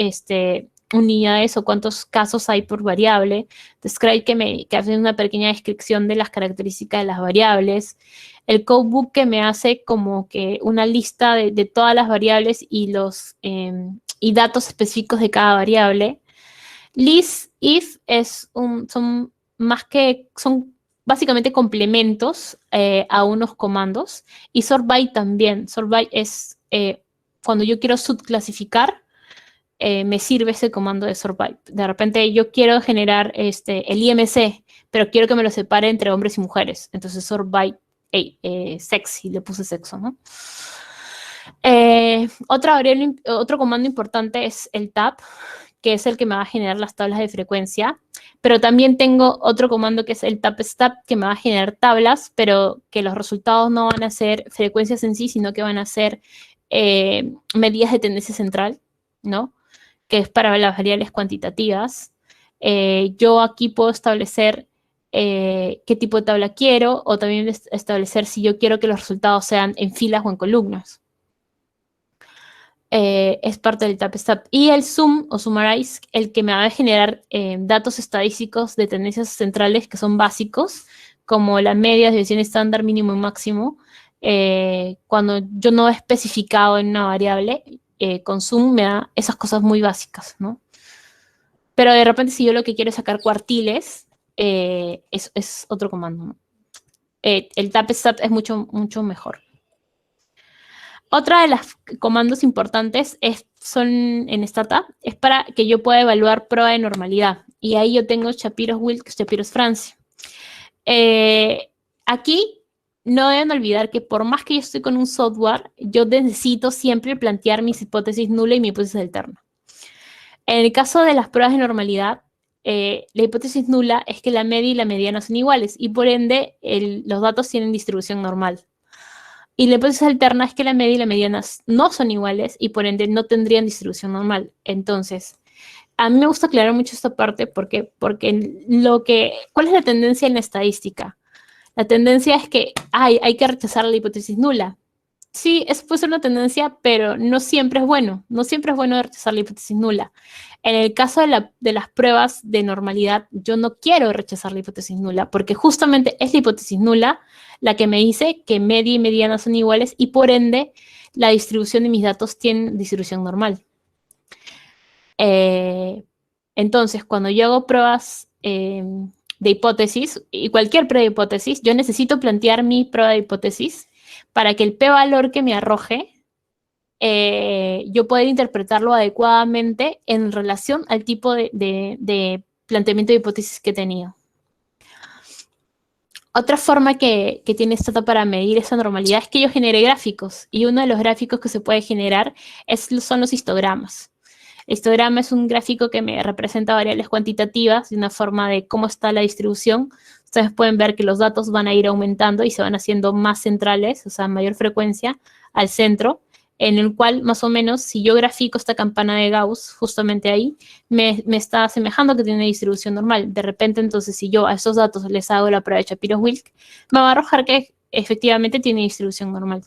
unidades o cuántos casos hay por variable. Describe, que hace una pequeña descripción de las características de las variables. El codebook, que me hace como que una lista de todas las variables y datos específicos de cada variable. List, if, son básicamente complementos a unos comandos. Y sort by también. Sort by es cuando yo quiero subclasificar, me sirve ese comando de sort by. De repente yo quiero generar el IMC, pero quiero que me lo separe entre hombres y mujeres. Entonces sort by sex, y le puse sexo, ¿no? Otro comando importante es el tab, que es el que me va a generar las tablas de frecuencia. Pero también tengo otro comando que es el tab-stat, que me va a generar tablas, pero que los resultados no van a ser frecuencias en sí, sino que van a ser medidas de tendencia central, ¿no? Que es para las variables cuantitativas. Yo aquí puedo establecer qué tipo de tabla quiero, o también establecer si yo quiero que los resultados sean en filas o en columnas. Es parte del tab-stat. Y el sum o summarize, el que me va a generar datos estadísticos de tendencias centrales que son básicos, como la media, desviación estándar, mínimo y máximo. Cuando yo no he especificado en una variable, con sum me da esas cosas muy básicas, ¿no? Pero de repente, si yo lo que quiero es sacar cuartiles, es otro comando, ¿no? El tab-stat es mucho mejor. Otra de las comandos importantes son en Stata, es para que yo pueda evaluar prueba de normalidad. Y ahí yo tengo Shapiro-Wilks, Shapiro-Francis. Aquí no deben olvidar que por más que yo estoy con un software, yo necesito siempre plantear mis hipótesis nula y mi hipótesis alterna. En el caso de las pruebas de normalidad, la hipótesis nula es que la media y la mediana son iguales y por ende los datos tienen distribución normal. Y la hipótesis alterna es que la media y la mediana no son iguales y por ende no tendrían distribución normal. Entonces, a mí me gusta aclarar mucho esta parte porque ¿cuál es la tendencia en la estadística? La tendencia es que hay que rechazar la hipótesis nula. Sí, eso puede ser una tendencia, pero no siempre es bueno. No siempre es bueno rechazar la hipótesis nula. En el caso de las pruebas de normalidad, yo no quiero rechazar la hipótesis nula, porque justamente es la hipótesis nula la que me dice que media y mediana son iguales y por ende la distribución de mis datos tiene distribución normal. Entonces, cuando yo hago pruebas de hipótesis y cualquier prueba de hipótesis, yo necesito plantear mi prueba de hipótesis para que el p-valor que me arroje yo poder interpretarlo adecuadamente en relación al tipo de planteamiento de hipótesis que he tenido. Otra forma que tiene Stata para medir esa normalidad es que yo genere gráficos, y uno de los gráficos que se puede generar son los histogramas. El histograma es un gráfico que me representa variables cuantitativas de una forma de cómo está la distribución. Ustedes pueden ver que los datos van a ir aumentando y se van haciendo más centrales, o sea, mayor frecuencia al centro, en el cual más o menos si yo grafico esta campana de Gauss justamente ahí, me está asemejando que tiene una distribución normal. De repente, entonces, si yo a esos datos les hago la prueba de Shapiro-Wilk, me va a arrojar que efectivamente tiene distribución normal.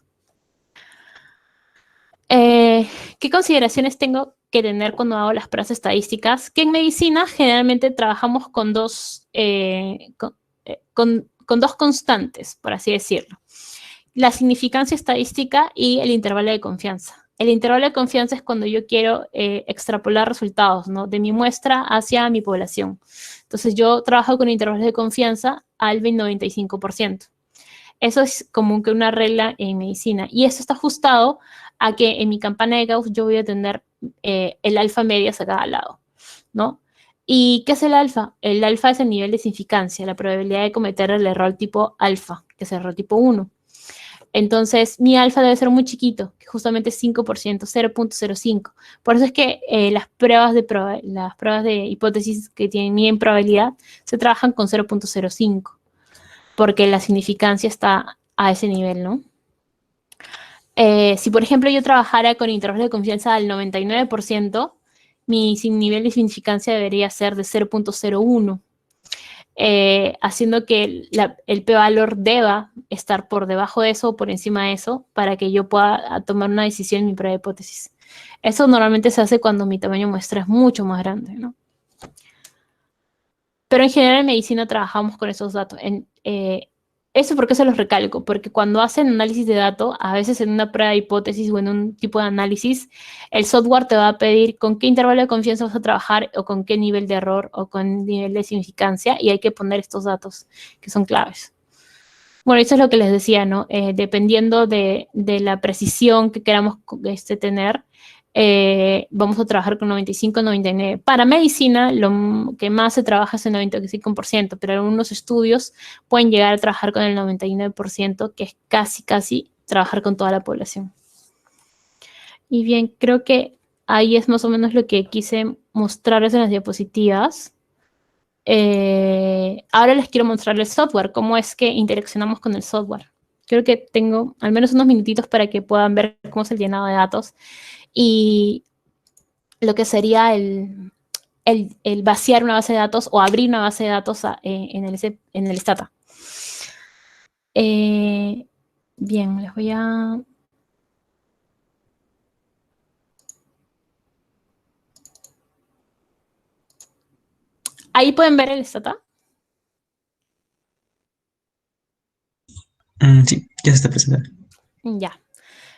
¿Qué consideraciones tengo que tener cuando hago las pruebas estadísticas? Que en medicina generalmente trabajamos con dos constantes, por así decirlo. La significancia estadística y el intervalo de confianza. El intervalo de confianza es cuando yo quiero extrapolar resultados, ¿no?, de mi muestra hacia mi población. Entonces, yo trabajo con intervalos de confianza al 95%. Eso es como que una regla en medicina. Y eso está ajustado a que en mi campana de Gauss yo voy a tener el alfa medias a cada lado, ¿no? ¿Y qué es el alfa? El alfa es el nivel de significancia, la probabilidad de cometer el error tipo alfa, que es el error tipo 1. Entonces, mi alfa debe ser muy chiquito, que justamente es 5%, 0.05. Por eso es que las pruebas de hipótesis que tienen probabilidad se trabajan con 0.05, porque la significancia está a ese nivel, ¿no? Si, por ejemplo, yo trabajara con intervalos de confianza al 99%, mi nivel de significancia debería ser de 0.01. Haciendo que el p-valor deba estar por debajo de eso o por encima de eso para que yo pueda tomar una decisión en mi prueba de hipótesis. Eso normalmente se hace cuando mi tamaño de muestra es mucho más grande, ¿no? Pero en general en medicina trabajamos con esos datos. Eso porque se los recalco, porque cuando hacen análisis de datos, a veces en una prueba de hipótesis o en un tipo de análisis, el software te va a pedir con qué intervalo de confianza vas a trabajar o con qué nivel de error o con nivel de significancia, y hay que poner estos datos que son claves. Bueno, eso es lo que les decía, ¿no? Dependiendo de la precisión que queramos tener, vamos a trabajar con 95, 99. Para medicina, lo que más se trabaja es el 95%, pero algunos estudios pueden llegar a trabajar con el 99%, que es casi trabajar con toda la población. Y bien, creo que ahí es más o menos lo que quise mostrarles en las diapositivas. Ahora les quiero mostrar el software, cómo es que interaccionamos con el software. Creo que tengo al menos unos minutitos para que puedan ver cómo es el llenado de datos y lo que sería el vaciar una base de datos o abrir una base de datos en el Stata. Bien, les voy a... Ahí pueden ver el Stata. Sí, ya se está presentando. Ya.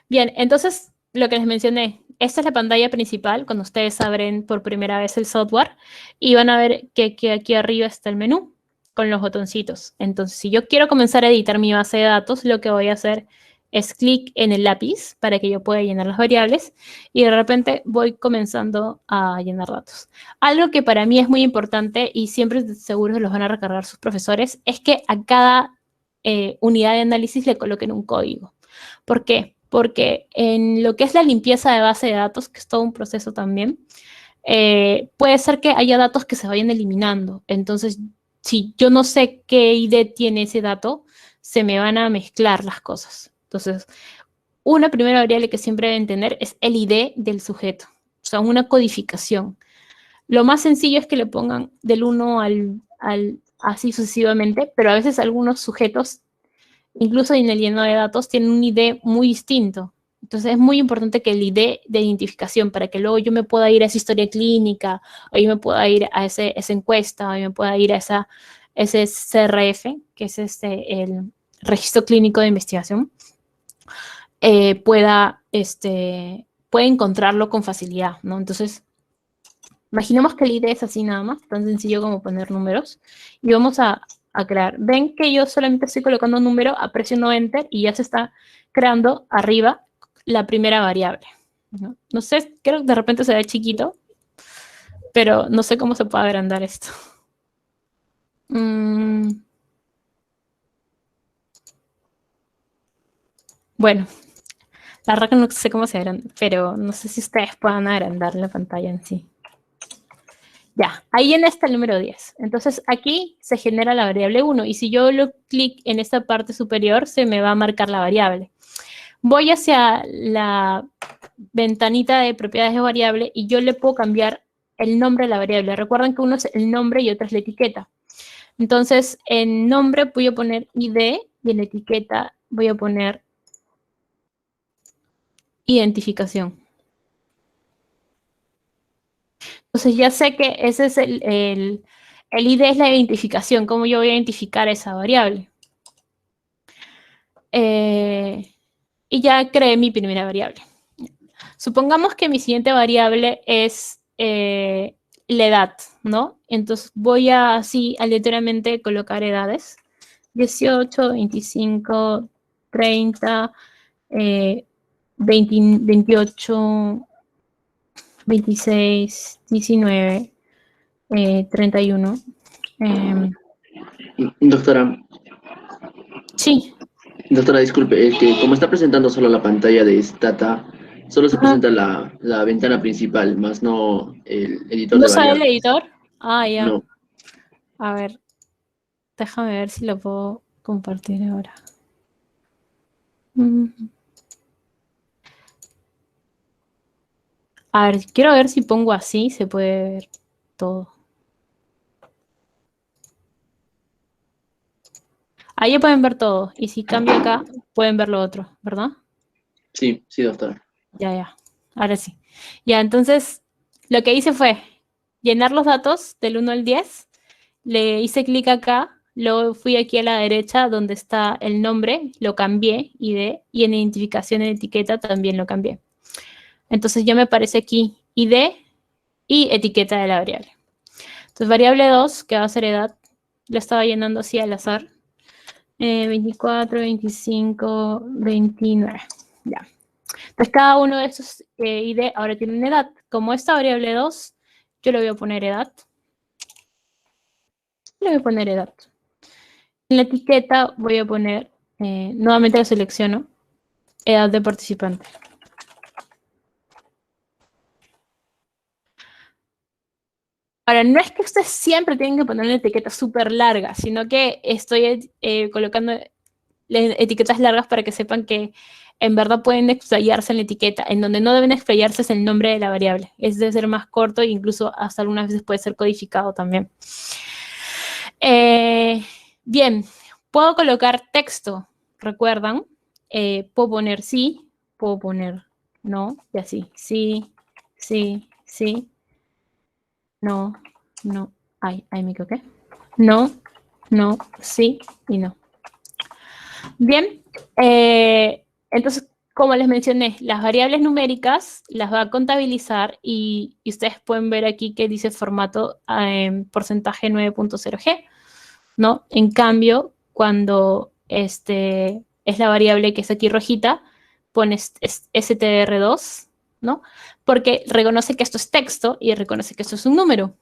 Bien, entonces, lo que les mencioné, esta es la pantalla principal cuando ustedes abren por primera vez el software y van a ver que aquí arriba está el menú con los botoncitos. Entonces, si yo quiero comenzar a editar mi base de datos, lo que voy a hacer es clic en el lápiz para que yo pueda llenar las variables y de repente voy comenzando a llenar datos. Algo que para mí es muy importante y siempre seguro los van a recargar sus profesores es que a cada unidad de análisis le coloquen un código. ¿Por qué? Porque en lo que es la limpieza de base de datos, que es todo un proceso también, puede ser que haya datos que se vayan eliminando. Entonces, si yo no sé qué ID tiene ese dato, se me van a mezclar las cosas. Entonces, una primera variable que siempre deben tener es el ID del sujeto, o sea, una codificación. Lo más sencillo es que le pongan del 1 al así sucesivamente, pero a veces algunos sujetos incluso en el lleno de datos, tienen un ID muy distinto. Entonces, es muy importante que el ID de identificación, para que luego yo me pueda ir a esa historia clínica, o yo me pueda ir a esa encuesta, o yo me pueda ir a ese CRF, que es el registro clínico de investigación, pueda encontrarlo con facilidad, ¿no? Entonces, Imaginemos que el ID es así nada más, tan sencillo como poner números. Y vamos a crear. Ven que yo solamente estoy colocando un número, presiono Enter y ya se está creando arriba la primera variable. No sé, creo que de repente se ve chiquito, pero no sé cómo se puede agrandar esto. Bueno, la verdad que no sé cómo se agranda, pero no sé si ustedes puedan agrandar la pantalla en sí. Ya, ahí en está el número 10. Entonces, aquí se genera la variable 1. Y si yo lo clic en esta parte superior, se me va a marcar la variable. Voy hacia la ventanita de propiedades de variable y yo le puedo cambiar el nombre de la variable. Recuerden que uno es el nombre y otro es la etiqueta. Entonces, en nombre voy a poner ID y en etiqueta voy a poner identificación. Entonces ya sé que ese es el ID es la identificación, cómo yo voy a identificar esa variable. Y ya creé mi primera variable. Supongamos que mi siguiente variable es la edad, ¿no? Entonces voy a así aleatoriamente colocar edades. 18, 25, 30, 28, 26, 19, 31. Doctora, Sí. doctora, disculpe, es que como está presentando solo la pantalla de Stata, solo se presenta la ventana principal, más no el editor ¿No de sabe el variables. editor? Ah, ya. No. A ver, déjame ver si lo puedo compartir ahora. A ver, quiero ver si pongo así, se puede ver todo. Ahí ya pueden ver todo. Y si cambio acá, pueden ver lo otro, ¿verdad? Sí, sí, doctora. Ya. Ahora sí. Ya, entonces, lo que hice fue llenar los datos del 1 al 10. Le hice clic acá. Luego fui aquí a la derecha donde está el nombre. Lo cambié, ID. Y en identificación en etiqueta también lo cambié. Entonces ya me aparece aquí ID y etiqueta de la variable. Entonces, variable 2, que va a ser edad, la estaba llenando así al azar. 24, 25, 29. Ya. Entonces, cada uno de estos ID ahora tiene una edad. Como esta variable 2, yo le voy a poner edad. Le voy a poner edad. En la etiqueta voy a poner, nuevamente la selecciono, edad de participante. Ahora, no es que ustedes siempre tienen que poner una etiqueta súper larga, sino que estoy colocando etiquetas largas para que sepan que en verdad pueden explayarse en la etiqueta. En donde no deben explayarse es el nombre de la variable. Es de ser más corto e incluso hasta algunas veces puede ser codificado también. Bien, puedo colocar texto, ¿recuerdan? Puedo poner sí, puedo poner no, y así. Sí, sí, sí. No, no. Ay, me equivoqué. No, no, sí y no. Bien, entonces, como les mencioné, las variables numéricas las va a contabilizar y ustedes pueden ver aquí que dice formato porcentaje 9.0G, ¿no? En cambio, cuando es la variable que es aquí rojita, pones str2, ¿no? Porque reconoce que esto es texto y reconoce que esto es un número.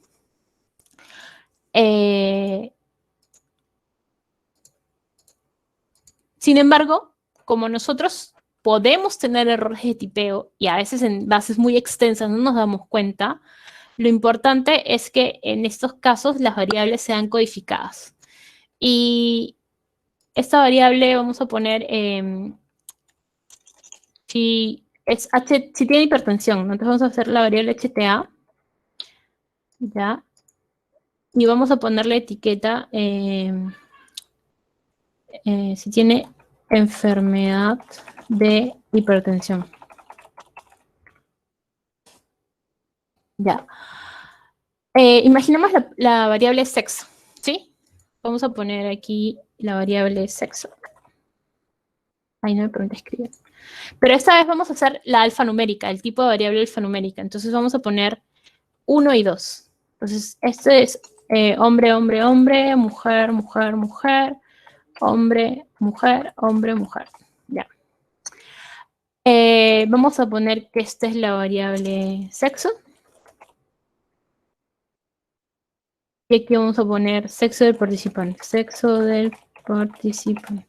Sin embargo, como nosotros podemos tener errores de tipeo y a veces en bases muy extensas no nos damos cuenta, lo importante es que en estos casos las variables sean codificadas. Y esta variable vamos a poner si tiene hipertensión, ¿no? Entonces vamos a hacer la variable HTA, ¿ya? Y vamos a ponerle etiqueta si tiene enfermedad de hipertensión. Ya. Imaginemos la variable sexo, ¿sí? Vamos a poner aquí la variable sexo. Ahí no me pregunte escribir. Pero esta vez vamos a hacer la alfanumérica, el tipo de variable alfanumérica. Entonces vamos a poner 1 y 2. Entonces, este es hombre, hombre, hombre, mujer, mujer, mujer, hombre, mujer, hombre, mujer. Ya. Vamos a poner que esta es la variable sexo. Y aquí vamos a poner sexo del participante. Sexo del participante.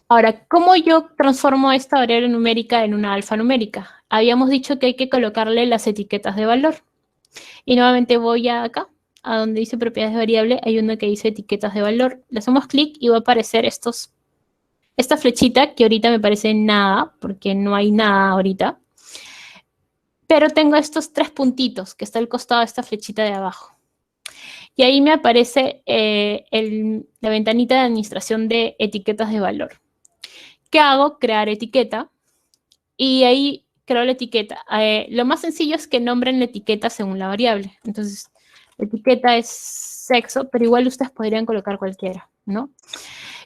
Ahora, ¿cómo yo transformo esta variable numérica en una alfanumérica? Habíamos dicho que hay que colocarle las etiquetas de valor. Y nuevamente voy acá, a donde dice propiedades de variable, hay uno que dice etiquetas de valor. Le hacemos clic y va a aparecer esta flechita que ahorita me parece nada, porque no hay nada ahorita. Pero tengo estos 3 puntitos que está al costado de esta flechita de abajo. Y ahí me aparece la ventanita de administración de etiquetas de valor. ¿Qué hago? Crear etiqueta. Y ahí creo la etiqueta. Lo más sencillo es que nombren la etiqueta según la variable. Entonces, la etiqueta es sexo, pero igual ustedes podrían colocar cualquiera, ¿no?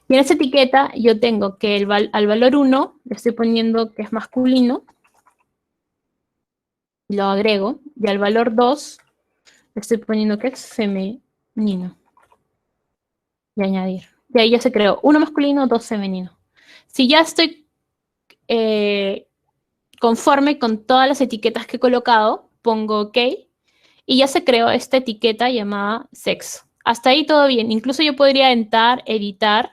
Y en esa etiqueta yo tengo que al valor 1 le estoy poniendo que es masculino. Lo agrego. Y al valor 2 le estoy poniendo que es femenino. Y añadir. Y ahí ya se creó 1 masculino, 2 femenino. Si ya estoy conforme con todas las etiquetas que he colocado, pongo OK y ya se creó esta etiqueta llamada sexo. Hasta ahí todo bien. Incluso yo podría entrar, editar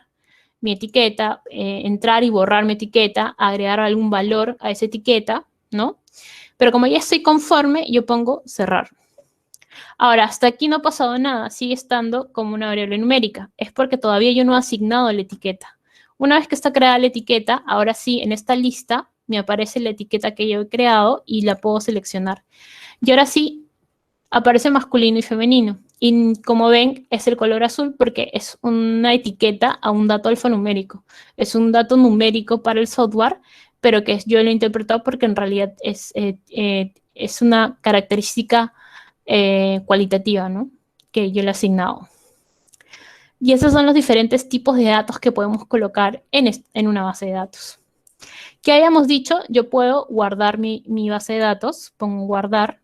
mi etiqueta, entrar y borrar mi etiqueta, agregar algún valor a esa etiqueta, ¿no? Pero como ya estoy conforme, yo pongo cerrar. Ahora, hasta aquí no ha pasado nada, sigue estando como una variable numérica. Es porque todavía yo no he asignado la etiqueta. Una vez que está creada la etiqueta, ahora sí, en esta lista me aparece la etiqueta que yo he creado y la puedo seleccionar. Y ahora sí, aparece masculino y femenino. Y como ven, es el color azul porque es una etiqueta a un dato alfanumérico. Es un dato numérico para el software, pero que yo lo he interpretado porque en realidad es una característica cualitativa, ¿no? Que yo le he asignado. Y esos son los diferentes tipos de datos que podemos colocar en una base de datos. ¿Qué habíamos dicho? Yo puedo guardar mi base de datos. Pongo guardar.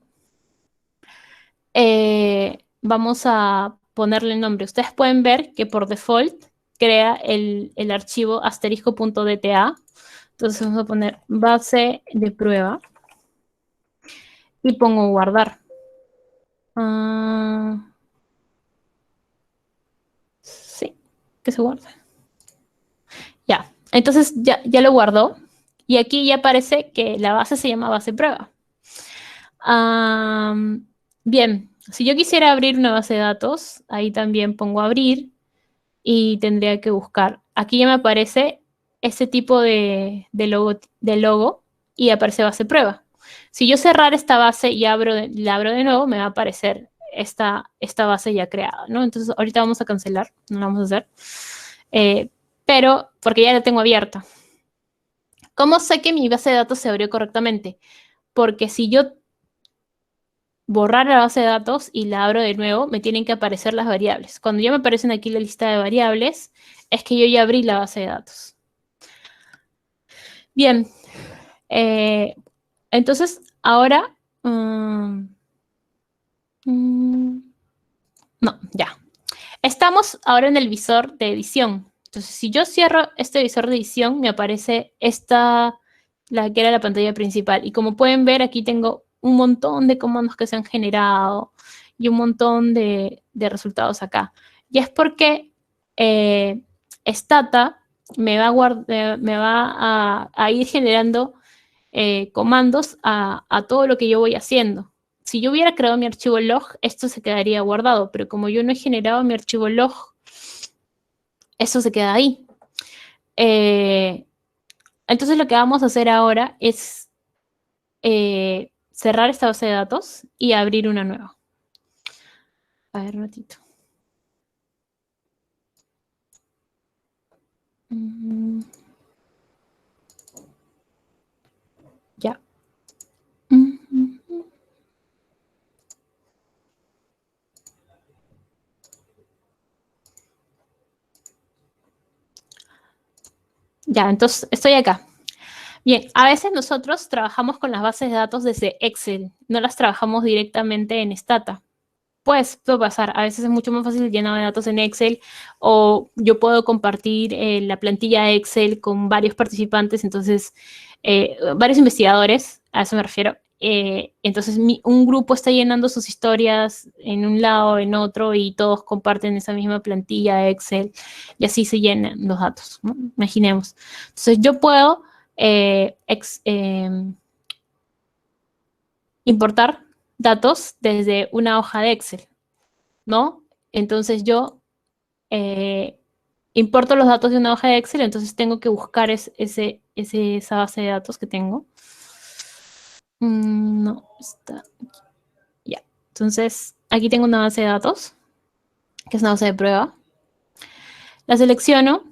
Vamos a ponerle el nombre. Ustedes pueden ver que por default crea el archivo asterisco.dta. Entonces vamos a poner base de prueba y pongo guardar. Sí, que se guarde. Ya, entonces ya lo guardó. Y aquí ya aparece que la base se llama base prueba. Bien, si yo quisiera abrir una base de datos, ahí también pongo abrir y tendría que buscar. Aquí ya me aparece ese tipo de logo y aparece base prueba. Si yo cerrar esta base y la abro de nuevo, me va a aparecer esta base ya creada, ¿no? Entonces ahorita vamos a cancelar, no la vamos a hacer. Pero porque ya la tengo abierta. ¿Cómo sé que mi base de datos se abrió correctamente? Porque si yo borrar la base de datos y la abro de nuevo, me tienen que aparecer las variables. Cuando ya me aparecen aquí la lista de variables, es que yo ya abrí la base de datos. Bien, entonces ahora... no, ya. Estamos ahora en el visor de edición. Entonces, si yo cierro este visor de edición, me aparece la que era la pantalla principal. Y como pueden ver, aquí tengo un montón de comandos que se han generado y un montón de resultados acá. Y es porque Stata me va a ir generando comandos a todo lo que yo voy haciendo. Si yo hubiera creado mi archivo log, esto se quedaría guardado, pero como yo no he generado mi archivo log, eso se queda ahí. Entonces lo que vamos a hacer ahora es cerrar esta base de datos y abrir una nueva. A ver, un ratito. Ya. Ya, entonces estoy acá. Bien, a veces nosotros trabajamos con las bases de datos desde Excel, no las trabajamos directamente en Stata. Pues puede pasar, a veces es mucho más fácil llenar de datos en Excel o yo puedo compartir la plantilla de Excel con varios participantes, entonces varios investigadores, a eso me refiero. Entonces un grupo está llenando sus historias en un lado, en otro y todos comparten esa misma plantilla de Excel y así se llenan los datos, ¿no? Imaginemos. Entonces yo puedo importar datos desde una hoja de Excel, ¿no? Entonces yo importo los datos de una hoja de Excel, entonces tengo que buscar esa base de datos que tengo. No, está aquí. Ya. Entonces, aquí tengo una base de datos, que es una base de prueba. La selecciono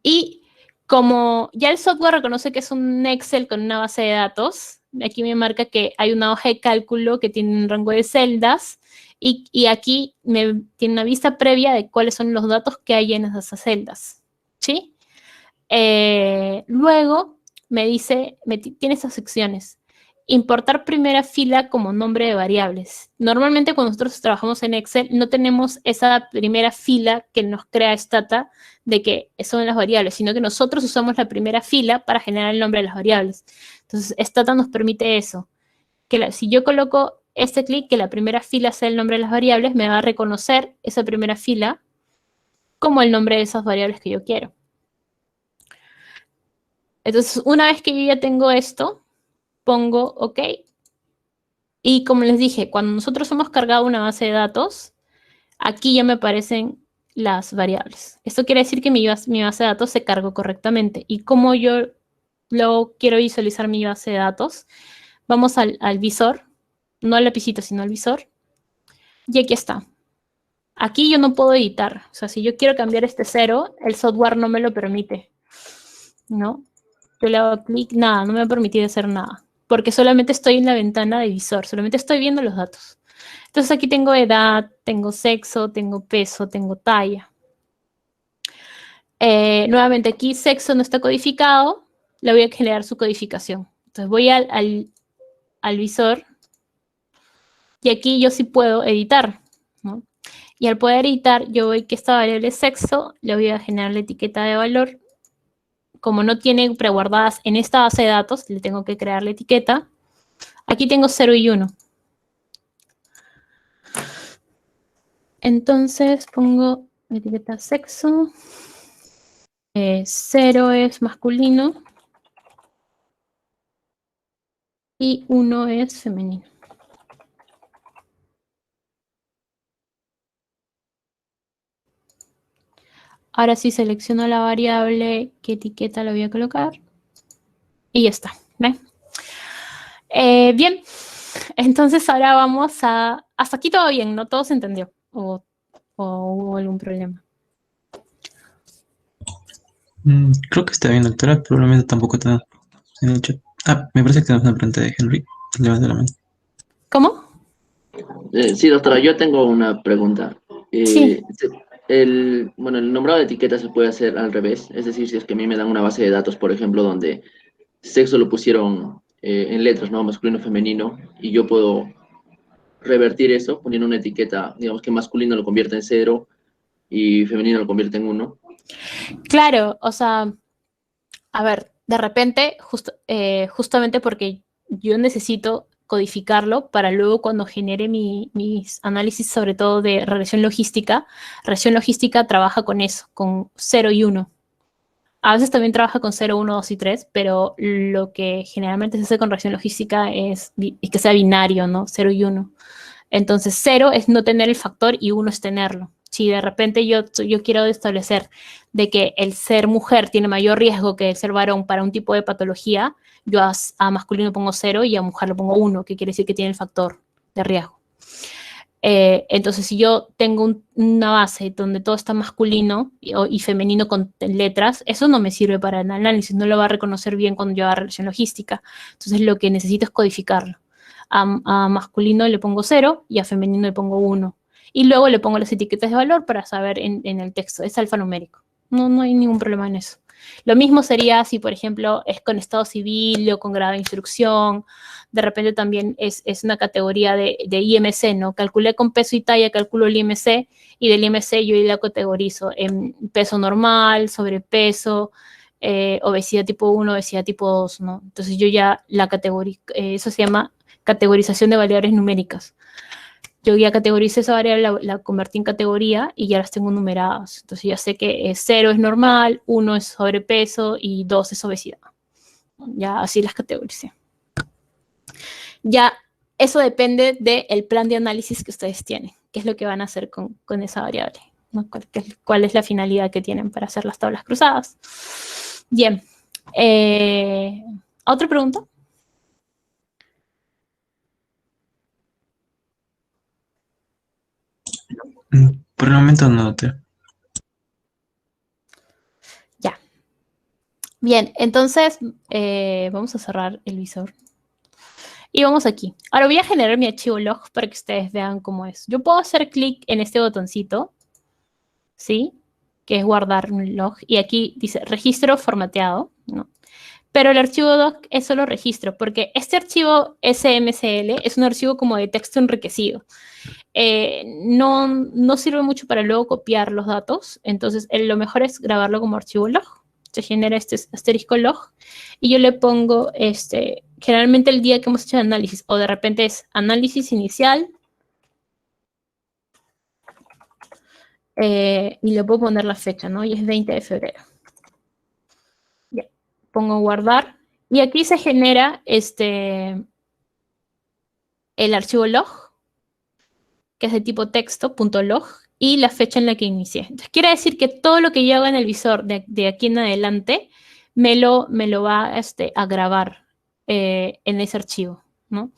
y como ya el software reconoce que es un Excel con una base de datos, aquí me marca que hay una hoja de cálculo que tiene un rango de celdas y aquí tiene una vista previa de cuáles son los datos que hay en esas celdas, ¿sí? Luego me dice, tiene estas secciones. Importar primera fila como nombre de variables. Normalmente cuando nosotros trabajamos en Excel no tenemos esa primera fila que nos crea Stata de que son las variables, sino que nosotros usamos la primera fila para generar el nombre de las variables. Entonces, Stata nos permite eso. Que si yo coloco este clic, que la primera fila sea el nombre de las variables, me va a reconocer esa primera fila como el nombre de esas variables que yo quiero. Entonces, una vez que yo ya tengo esto, pongo OK. Y como les dije, cuando nosotros hemos cargado una base de datos, aquí ya me aparecen las variables. Esto quiere decir que mi base de datos se cargó correctamente. Y como yo luego quiero visualizar mi base de datos, vamos al visor, no al lapicito, sino al visor. Y aquí está. Aquí yo no puedo editar. O sea, si yo quiero cambiar este 0, el software no me lo permite, ¿no? Yo le hago clic, nada, no me va a permitir hacer nada. Porque solamente estoy en la ventana de visor, solamente estoy viendo los datos. Entonces aquí tengo edad, tengo sexo, tengo peso, tengo talla. Nuevamente aquí sexo no está codificado, le voy a generar su codificación. Entonces voy al visor y aquí yo sí puedo editar, ¿no? Y al poder editar, yo voy que esta variable sexo, le voy a generar la etiqueta de valor. Como no tiene preguardadas en esta base de datos, le tengo que crear la etiqueta. Aquí tengo 0 y 1. Entonces pongo la etiqueta sexo. 0 es masculino. Y 1 es femenino. Ahora sí selecciono la variable, qué etiqueta la voy a colocar. Y ya está. ¿Ven? Bien, entonces ahora vamos a... Hasta aquí todo bien, ¿no? Todo se entendió. ¿O hubo algún problema? Creo que está bien, doctora. Probablemente tampoco está en el chat. Me parece que tenemos una pregunta de Henry. Levanta la mano. ¿Cómo? Sí, doctora, yo tengo una pregunta. Sí. El nombrado de etiqueta se puede hacer al revés. Es decir, si es que a mí me dan una base de datos, por ejemplo, donde sexo lo pusieron en letras, ¿no? Masculino, femenino, y yo puedo revertir eso poniendo una etiqueta, digamos que masculino lo convierte en 0 y femenino lo convierte en 1. Claro, o sea, a ver, de repente, justamente porque yo necesito codificarlo para luego cuando genere mis análisis, sobre todo de regresión logística trabaja con eso, con 0 y 1. A veces también trabaja con 0, 1, 2 y 3, pero lo que generalmente se hace con regresión logística es que sea binario, ¿no? 0 y 1. Entonces, 0 es no tener el factor y 1 es tenerlo. Si de repente yo quiero establecer de que el ser mujer tiene mayor riesgo que el ser varón para un tipo de patología, yo a masculino pongo 0 y a mujer le pongo 1, que quiere decir que tiene el factor de riesgo. Entonces, si yo tengo una base donde todo está masculino y femenino con letras, eso no me sirve para el análisis, no lo va a reconocer bien cuando yo haga relación logística. Entonces, lo que necesito es codificarlo. A masculino le pongo 0 y a femenino le pongo 1. Y luego le pongo las etiquetas de valor para saber en el texto. Es alfanumérico. No hay ningún problema en eso. Lo mismo sería si, por ejemplo, es con estado civil o con grado de instrucción. De repente también es una categoría de IMC, ¿no? Calculé con peso y talla, calculo el IMC, y del IMC yo la categorizo en peso normal, sobrepeso, obesidad tipo 1, obesidad tipo 2, ¿no? Entonces yo ya la categorizo, eso se llama categorización de variables numéricas. Yo ya categoricé esa variable, la convertí en categoría y ya las tengo numeradas. Entonces ya sé que 0 es normal, 1 es sobrepeso y 2 es obesidad. Ya así las categoricé. Ya eso depende del plan de análisis que ustedes tienen. ¿Qué es lo que van a hacer con esa variable? ¿No? ¿Cuál es la finalidad que tienen para hacer las tablas cruzadas? Bien. ¿Otra pregunta? Por el momento no, doctora. Ya. Bien, entonces vamos a cerrar el visor. Y vamos aquí. Ahora voy a generar mi archivo log para que ustedes vean cómo es. Yo puedo hacer clic en este botoncito, ¿sí? Que es guardar un log. Y aquí dice registro formateado, ¿no? Pero el archivo doc es solo registro, porque este archivo SMCL es un archivo como de texto enriquecido. No sirve mucho para luego copiar los datos, entonces lo mejor es grabarlo como archivo log. Se genera este asterisco log y yo le pongo generalmente el día que hemos hecho el análisis, o de repente es análisis inicial, y le puedo poner la fecha, ¿no? Y es 20 de febrero. Ya, pongo guardar, y aquí se genera el archivo log, que es de tipo texto, .log, y la fecha en la que inicié. Entonces, quiere decir que todo lo que yo haga en el visor de aquí en adelante me lo va a grabar en ese archivo, ¿no?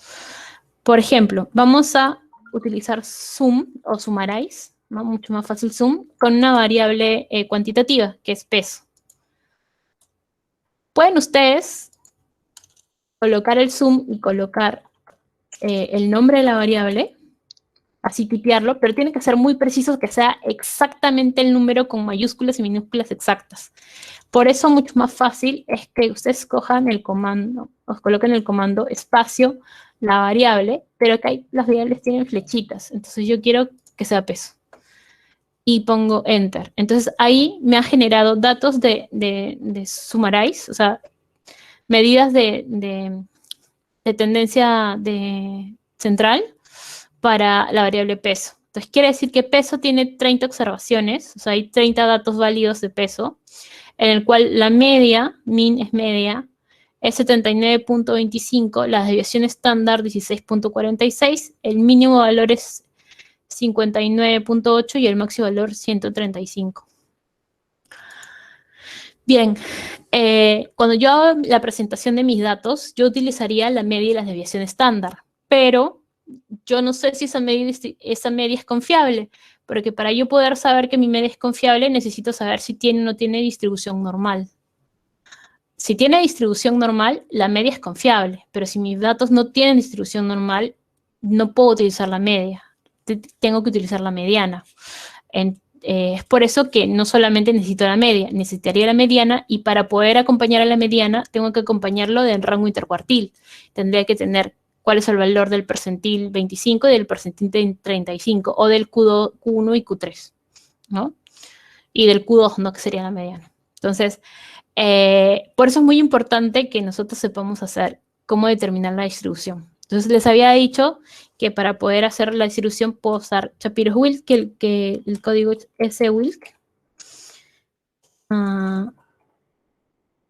Por ejemplo, vamos a utilizar sum o summarize, ¿no? Mucho más fácil sum, con una variable cuantitativa, que es peso. Pueden ustedes colocar el sum y colocar el nombre de la variable, así tipearlo, pero tiene que ser muy preciso, que sea exactamente el número con mayúsculas y minúsculas exactas. Por eso mucho más fácil es que ustedes cojan el comando, os coloquen el comando espacio, la variable, pero acá las variables tienen flechitas, entonces yo quiero que sea peso. Y pongo enter. Entonces ahí me ha generado datos de summarize, o sea, medidas de tendencia central para la variable peso. Entonces quiere decir que peso tiene 30 observaciones, o sea, hay 30 datos válidos de peso, en el cual la media, min es media, es 79.25, la desviación estándar 16.46, el mínimo valor es 59.8 y el máximo valor 135. Bien, cuando yo hago la presentación de mis datos, yo utilizaría la media y la desviación estándar, pero yo no sé si esa media es confiable, porque para yo poder saber que mi media es confiable, necesito saber si tiene o no tiene distribución normal. Si tiene distribución normal, la media es confiable, pero si mis datos no tienen distribución normal, no puedo utilizar la media, tengo que utilizar la mediana. Es por eso que no solamente necesito la media, necesitaría la mediana, y para poder acompañar a la mediana, tengo que acompañarlo del rango intercuartil. Tendría que tener cuál es el valor del percentil 25 y del percentil 35, o del Q1 y Q3, ¿no? Y del Q2, ¿no? Que sería la mediana. Entonces, por eso es muy importante que nosotros sepamos hacer cómo determinar la distribución. Entonces, les había dicho que para poder hacer la distribución puedo usar Shapiro-Wilk, que el código es swilk.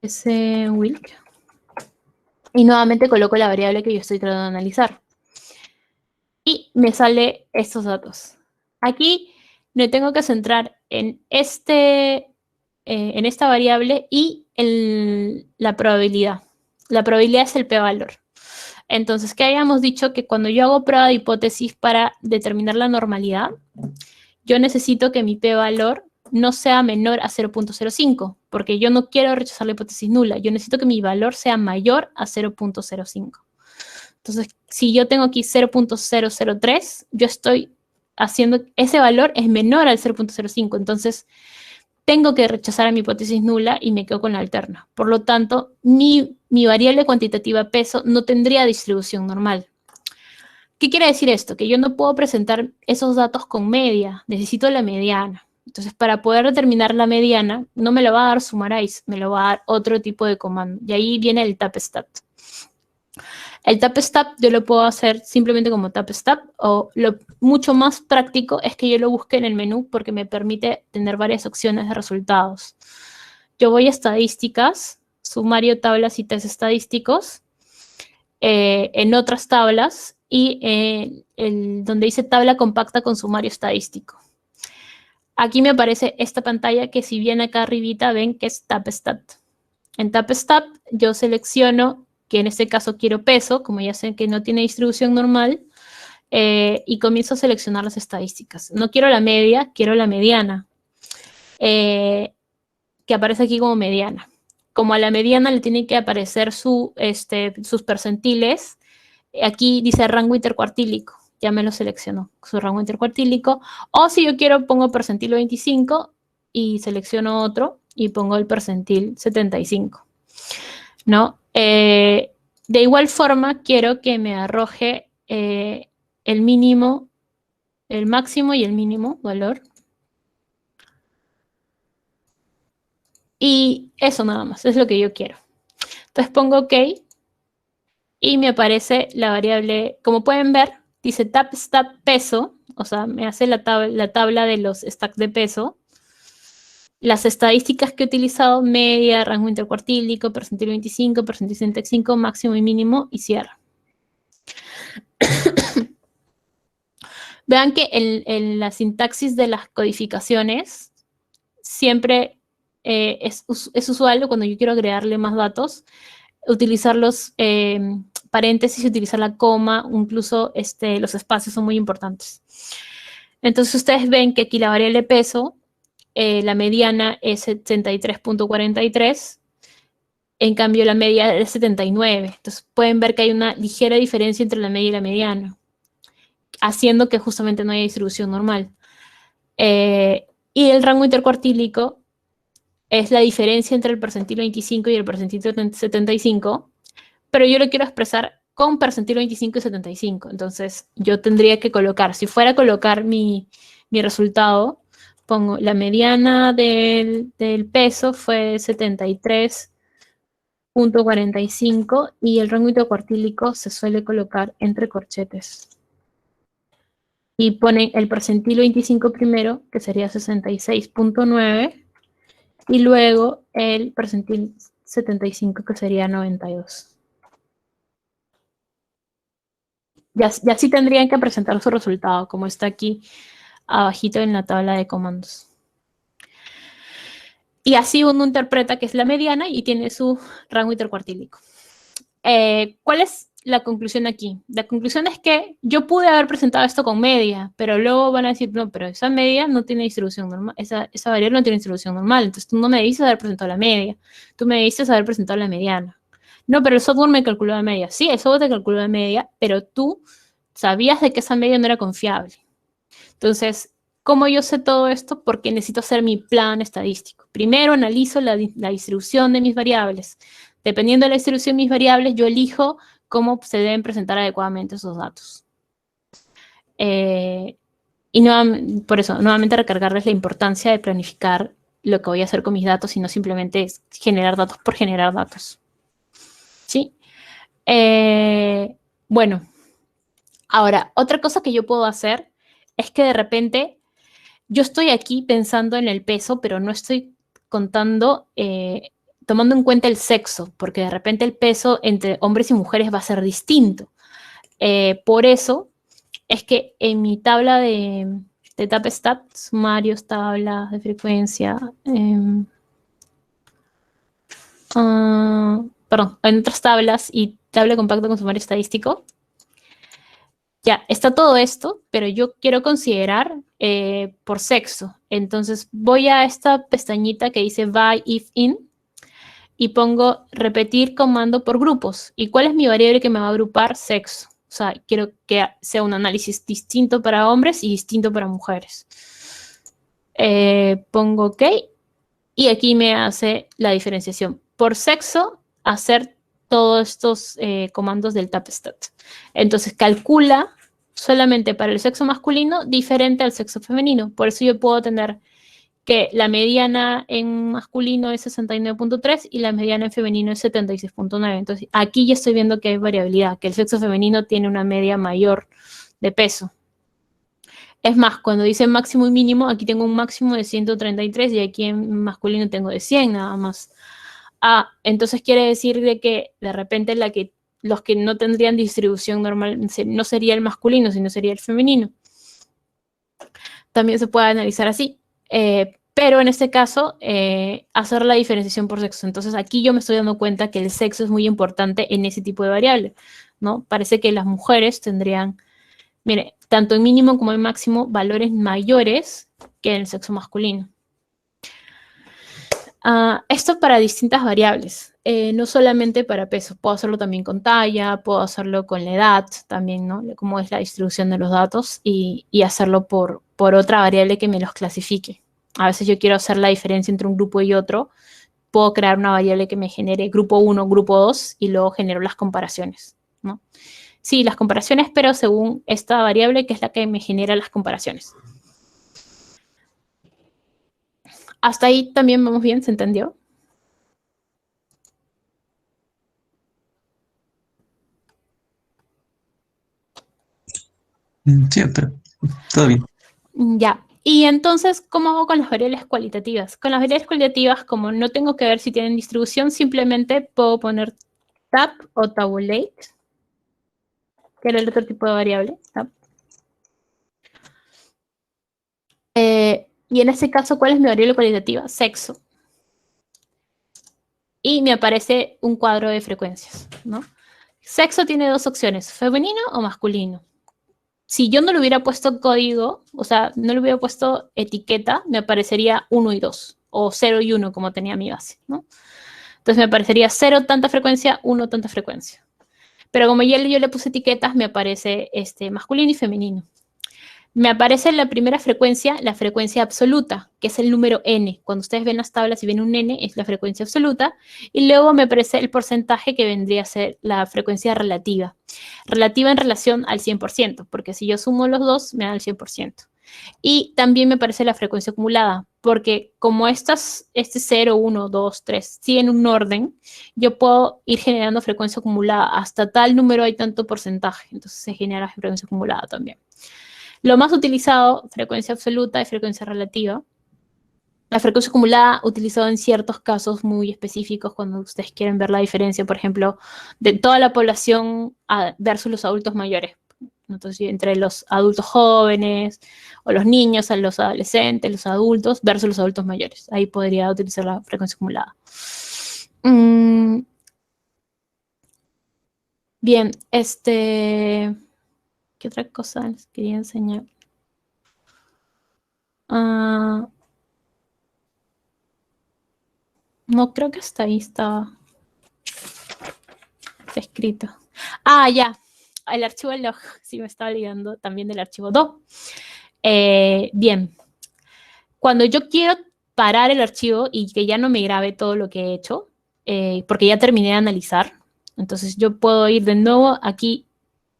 Swilk. Y nuevamente coloco la variable que yo estoy tratando de analizar. Y me sale estos datos. Aquí me tengo que centrar en esta variable y en la probabilidad. La probabilidad es el p-valor. Entonces, ¿qué habíamos dicho? Que cuando yo hago prueba de hipótesis para determinar la normalidad, yo necesito que mi p-valor no sea menor a 0.05, porque yo no quiero rechazar la hipótesis nula. Yo necesito que mi valor sea mayor a 0.05. Entonces, si yo tengo aquí 0.003, yo estoy haciendo, ese valor es menor al 0.05. Entonces, tengo que rechazar a mi hipótesis nula y me quedo con la alterna. Por lo tanto, mi variable cuantitativa peso no tendría distribución normal. ¿Qué quiere decir esto? Que yo no puedo presentar esos datos con media, necesito la mediana. Entonces, para poder determinar la mediana, no me lo va a dar summarize, me lo va a dar otro tipo de comando. Y ahí viene el tapstat. El tapstat yo lo puedo hacer simplemente como tapstat, o lo mucho más práctico es que yo lo busque en el menú porque me permite tener varias opciones de resultados. Yo voy a estadísticas, sumario, tablas y test estadísticos, en otras tablas y donde dice tabla compacta con sumario estadístico. Aquí me aparece esta pantalla que si bien acá arribita ven que es tapstat. En tapstat yo selecciono que en este caso quiero peso, como ya sé que no tiene distribución normal, y comienzo a seleccionar las estadísticas. No quiero la media, quiero la mediana, que aparece aquí como mediana. Como a la mediana le tienen que aparecer sus percentiles, aquí dice rango intercuartílico, ya me lo seleccionó, su rango intercuartílico. O si yo quiero, pongo percentil 25 y selecciono otro y pongo el percentil 75, ¿no? De igual forma, quiero que me arroje el mínimo, el máximo y el mínimo valor. Y eso nada más, es lo que yo quiero. Entonces pongo OK y me aparece la variable, como pueden ver, dice tapstat peso, o sea, me hace la tabla de los stacks de peso. Las estadísticas que he utilizado, media, rango intercuartílico, percentil 25, percentil 75, máximo y mínimo, y cierre. Vean que en la sintaxis de las codificaciones siempre es usual cuando yo quiero agregarle más datos, utilizar los paréntesis, utilizar la coma, incluso los espacios son muy importantes. Entonces ustedes ven que aquí la variable peso, la mediana es 73.43, en cambio la media es 79. Entonces pueden ver que hay una ligera diferencia entre la media y la mediana, haciendo que justamente no haya distribución normal. Y el rango intercuartílico es la diferencia entre el percentil 25 y el percentil 75, pero yo lo quiero expresar con percentil 25 y 75. Entonces, yo tendría que colocar, si fuera a colocar mi resultado, pongo la mediana del peso fue 73.45 y el rango intercuartílico se suele colocar entre corchetes. Y ponen el percentil 25 primero, que sería 66.9, y luego el percentil 75, que sería 92. Ya sí tendrían que presentar su resultado, como está aquí abajito en la tabla de comandos. Y así uno interpreta que es la mediana y tiene su rango intercuartílico. ¿Cuál es la conclusión aquí? La conclusión es que yo pude haber presentado esto con media, pero luego van a decir, no, pero esa media no tiene distribución normal, esa variable no tiene distribución normal, entonces tú no me dices haber presentado la media, tú me dices haber presentado la mediana. No, pero el software me calculó la media. Sí, el software te calculó la media, pero tú sabías de que esa media no era confiable. Entonces, ¿cómo yo sé todo esto? Porque necesito hacer mi plan estadístico. Primero analizo la distribución de mis variables. Dependiendo de la distribución de mis variables, yo elijo cómo se deben presentar adecuadamente esos datos. Y por eso, nuevamente recargarles la importancia de planificar lo que voy a hacer con mis datos y no simplemente generar datos por generar datos. ¿Sí? Bueno, ahora, otra cosa que yo puedo hacer es que de repente yo estoy aquí pensando en el peso, pero no estoy contando, tomando en cuenta el sexo, porque de repente el peso entre hombres y mujeres va a ser distinto. Por eso es que en mi tabla de tapstat, sumarios, tablas de frecuencia, perdón, en otras tablas y tabla compacta con sumario estadístico, ya, está todo esto, pero yo quiero considerar por sexo. Entonces voy a esta pestañita que dice by if in y pongo repetir comando por grupos. ¿Y cuál es mi variable que me va a agrupar? Sexo. O sea, quiero que sea un análisis distinto para hombres y distinto para mujeres. Pongo OK Y aquí me hace la diferenciación. Por sexo, hacer todos estos comandos del tapstat. Entonces calcula solamente para el sexo masculino diferente al sexo femenino. Por eso yo puedo tener que la mediana en masculino es 69.3 y la mediana en femenino es 76.9. Entonces aquí ya estoy viendo que hay variabilidad, que el sexo femenino tiene una media mayor de peso. Es más, cuando dice máximo y mínimo, aquí tengo un máximo de 133 y aquí en masculino tengo de 100 nada más. Ah, entonces quiere decir de que de repente los que no tendrían distribución normal no sería el masculino, sino sería el femenino. También se puede analizar así. Pero en este caso, hacer la diferenciación por sexo. Entonces aquí yo me estoy dando cuenta que el sexo es muy importante en ese tipo de variable, ¿no? Parece que las mujeres tendrían, mire, tanto en mínimo como en máximo, valores mayores que en el sexo masculino. Esto para distintas variables, no solamente para peso, puedo hacerlo también con talla, puedo hacerlo con la edad también, ¿no? Cómo es la distribución de los datos y hacerlo por otra variable que me los clasifique. A veces yo quiero hacer la diferencia entre un grupo y otro, puedo crear una variable que me genere grupo 1, grupo 2 y luego genero las comparaciones, ¿no? Sí, las comparaciones, pero según esta variable que es la que me genera las comparaciones. Hasta ahí también vamos bien, ¿se entendió? Sí, pero todo bien. Ya. Y entonces, ¿cómo hago con las variables cualitativas? Con las variables cualitativas, como no tengo que ver si tienen distribución, simplemente puedo poner tab o tabulate, que era el otro tipo de variable, tab. Y en este caso, ¿cuál es mi variable cualitativa? Sexo. Y me aparece un cuadro de frecuencias, ¿no? Sexo tiene dos opciones, femenino o masculino. Si yo no le hubiera puesto código, o sea, no le hubiera puesto etiqueta, me aparecería 1 y 2, o 0 y 1, como tenía mi base, ¿no? Entonces me aparecería 0 tanta frecuencia, 1 tanta frecuencia. Pero como yo le puse etiquetas, me aparece masculino y femenino. Me aparece en la primera frecuencia, la frecuencia absoluta, que es el número n. Cuando ustedes ven las tablas y ven un n, es la frecuencia absoluta. Y luego me aparece el porcentaje que vendría a ser la frecuencia relativa. Relativa en relación al 100%, porque si yo sumo los dos, me da el 100%. Y también me aparece la frecuencia acumulada, porque como este 0, 1, 2, 3 siguen un orden, yo puedo ir generando frecuencia acumulada. Hasta tal número hay tanto porcentaje, entonces se genera frecuencia acumulada también. Lo más utilizado, frecuencia absoluta y frecuencia relativa. La frecuencia acumulada utilizado en ciertos casos muy específicos cuando ustedes quieren ver la diferencia, por ejemplo, de toda la población versus los adultos mayores. Entonces, entre los adultos jóvenes o los niños, a los adolescentes, los adultos versus los adultos mayores. Ahí podría utilizar la frecuencia acumulada. Bien, ¿qué otra cosa les quería enseñar? No, creo que hasta ahí está escrito. Ya. El archivo log, sí me estaba olvidando también del archivo do. Bien. Cuando yo quiero parar el archivo y que ya no me grabe todo lo que he hecho, porque ya terminé de analizar, entonces yo puedo ir de nuevo aquí.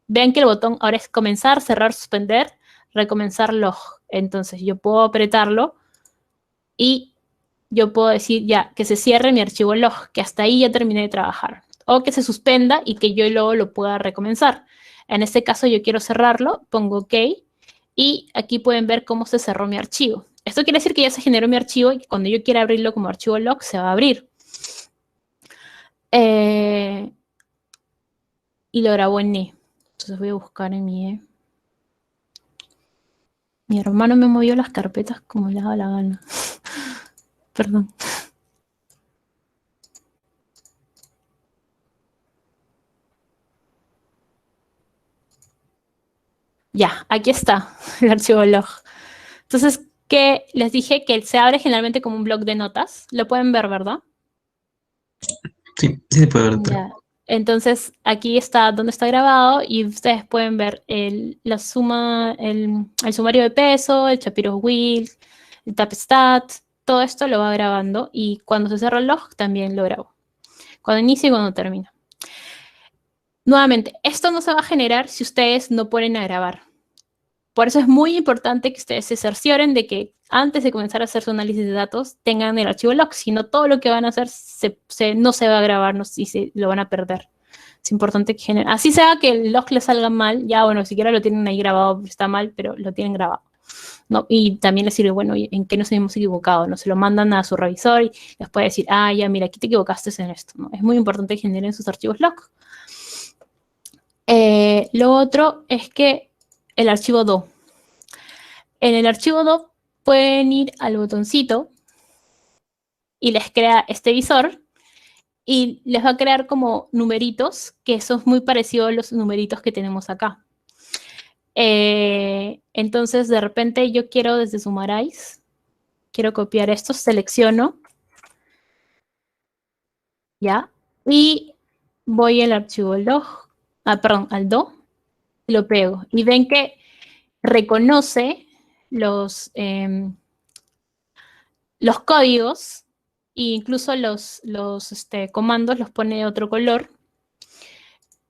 Vean que el botón ahora es comenzar, cerrar, suspender, recomenzar log. Entonces yo puedo apretarlo y yo puedo decir ya que se cierre mi archivo log, que hasta ahí ya terminé de trabajar. O que se suspenda y que yo luego lo pueda recomenzar. En este caso yo quiero cerrarlo, pongo OK y aquí pueden ver cómo se cerró mi archivo. Esto quiere decir que ya se generó mi archivo y cuando yo quiera abrirlo como archivo log se va a abrir. Y lo grabo en E. Entonces voy a buscar en mi E. Mi hermano me movió las carpetas como le daba la gana. Perdón. Ya, aquí está el archivo log. Entonces, ¿qué les dije? Que se abre generalmente como un bloc de notas. Lo pueden ver, ¿verdad? Sí, sí se puede ver, doctora. Ya. Entonces, aquí está donde está grabado y ustedes pueden ver la suma, el sumario de peso, el Shapiro Wheel, el tapstat, todo esto lo va grabando y cuando se cierra el log también lo grabo. Cuando inicia y cuando termina. Nuevamente, esto no se va a generar si ustedes no ponen a grabar. Por eso es muy importante que ustedes se cercioren de que antes de comenzar a hacer su análisis de datos tengan el archivo log, si no todo lo que van a hacer no se va a grabar y lo van a perder. Es importante que generen. Así sea que el log les salga mal, ya bueno, siquiera lo tienen ahí grabado, está mal, pero lo tienen grabado. ¿No? Y también les sirve, bueno, ¿en qué nos hemos equivocado? ¿No? Se lo mandan a su revisor y les puede decir, ah, ya, mira, aquí te equivocaste en esto, ¿no? Es muy importante que generen sus archivos log. Lo otro es que el archivo do. En el archivo do pueden ir al botoncito y les crea este visor y les va a crear como numeritos, que eso es muy parecido a los numeritos que tenemos acá. Entonces, de repente yo quiero desde Summarize, quiero copiar esto, selecciono, ¿ya? Y voy al archivo log, al do, y lo pego. Y ven que reconoce los códigos e incluso los comandos los pone de otro color.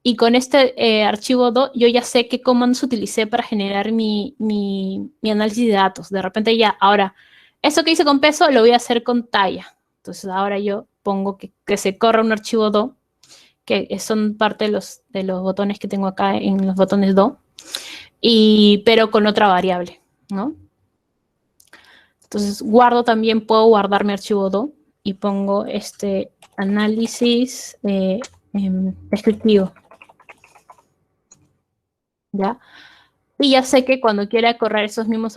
Y con este archivo do, yo ya sé qué comandos utilicé para generar mi análisis de datos. De repente ya, ahora, eso que hice con peso lo voy a hacer con talla. Entonces ahora yo pongo que se corra un archivo do, que son parte de los botones que tengo acá en los botones do, pero con otra variable, ¿no? Entonces puedo guardar mi archivo do y pongo este análisis descriptivo. ¿Ya? Y ya sé que cuando quiera correr esos mismos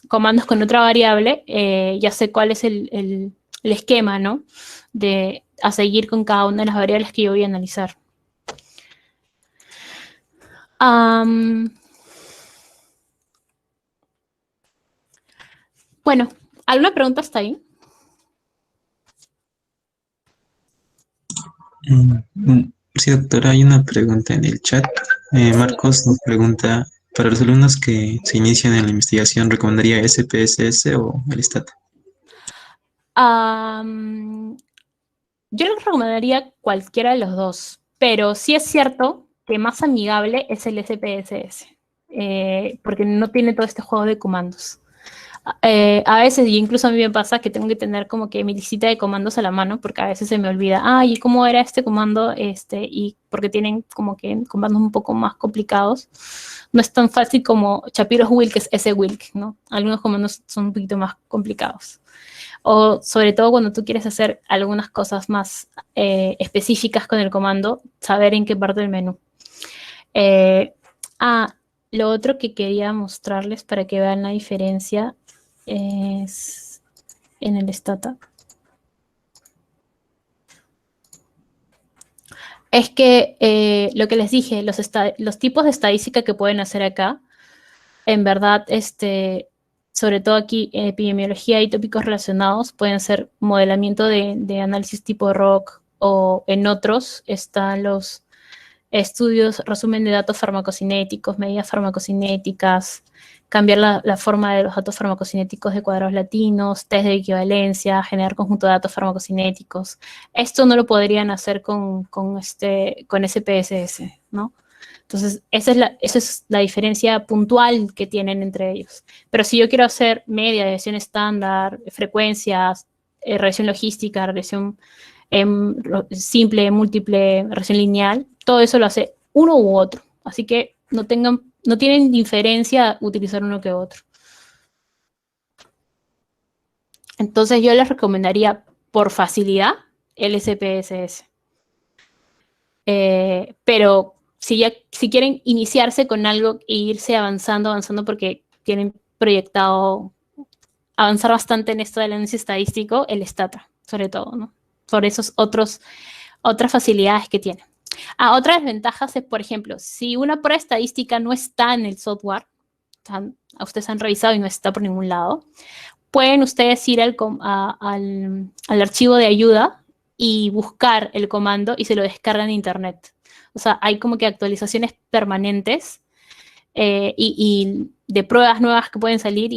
comandos con otra variable, ya sé cuál es el esquema, ¿no? A seguir con cada una de las variables que yo voy a analizar. Bueno, ¿alguna pregunta hasta ahí? Sí, doctora, hay una pregunta en el chat. Marcos nos pregunta, para los alumnos que se inician en la investigación, ¿recomendaría SPSS o el STAT? Yo les recomendaría cualquiera de los dos, pero sí es cierto que más amigable es el SPSS, porque no tiene todo este juego de comandos. A veces, y incluso a mí me pasa que tengo que tener como que mi lista de comandos a la mano, porque a veces se me olvida, ¿y cómo era este comando? Y porque tienen como que comandos un poco más complicados. No es tan fácil como Shapiro's Wilk, que es ese Wilk, ¿no? Algunos comandos son un poquito más complicados. O sobre todo cuando tú quieres hacer algunas cosas más específicas con el comando, saber en qué parte del menú. Lo otro que quería mostrarles para que vean la diferencia es en el Stata. Es que lo que les dije, los tipos de estadística que pueden hacer acá, en verdad, sobre todo aquí en epidemiología y tópicos relacionados, pueden ser modelamiento de análisis tipo ROC, o en otros están los estudios, resumen de datos farmacocinéticos, medidas farmacocinéticas, cambiar la forma de los datos farmacocinéticos de cuadrados latinos, test de equivalencia, generar conjunto de datos farmacocinéticos. Esto no lo podrían hacer con SPSS, ¿no? Entonces, esa es la diferencia puntual que tienen entre ellos. Pero si yo quiero hacer media, regresión estándar, frecuencias, regresión logística, regresión simple, múltiple, regresión lineal, todo eso lo hace uno u otro. Así que no tienen diferencia utilizar uno que otro. Entonces yo les recomendaría por facilidad el SPSS. Pero si quieren iniciarse con algo e irse avanzando porque tienen proyectado avanzar bastante en esto del análisis estadístico, el Stata, sobre todo, ¿no? Por esas otras facilidades que tiene. Otra desventaja es, por ejemplo, si una prueba estadística no está en el software, ustedes han revisado y no está por ningún lado, pueden ustedes ir al archivo de ayuda y buscar el comando y se lo descargan en internet. O sea, hay como que actualizaciones permanentes y de pruebas nuevas que pueden salir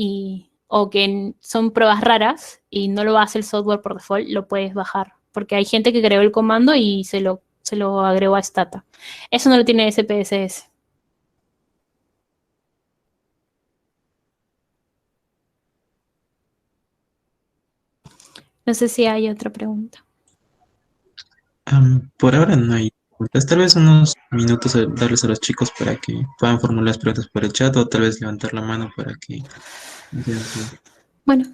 o que son pruebas raras y no lo hace el software por default, lo puedes bajar. Porque hay gente que creó el comando y se lo agregó a Stata. Eso no lo tiene SPSS. No sé si hay otra pregunta. Por ahora no hay preguntas. Tal vez unos minutos a darles a los chicos para que puedan formular las preguntas por el chat o tal vez levantar la mano para que... Bueno,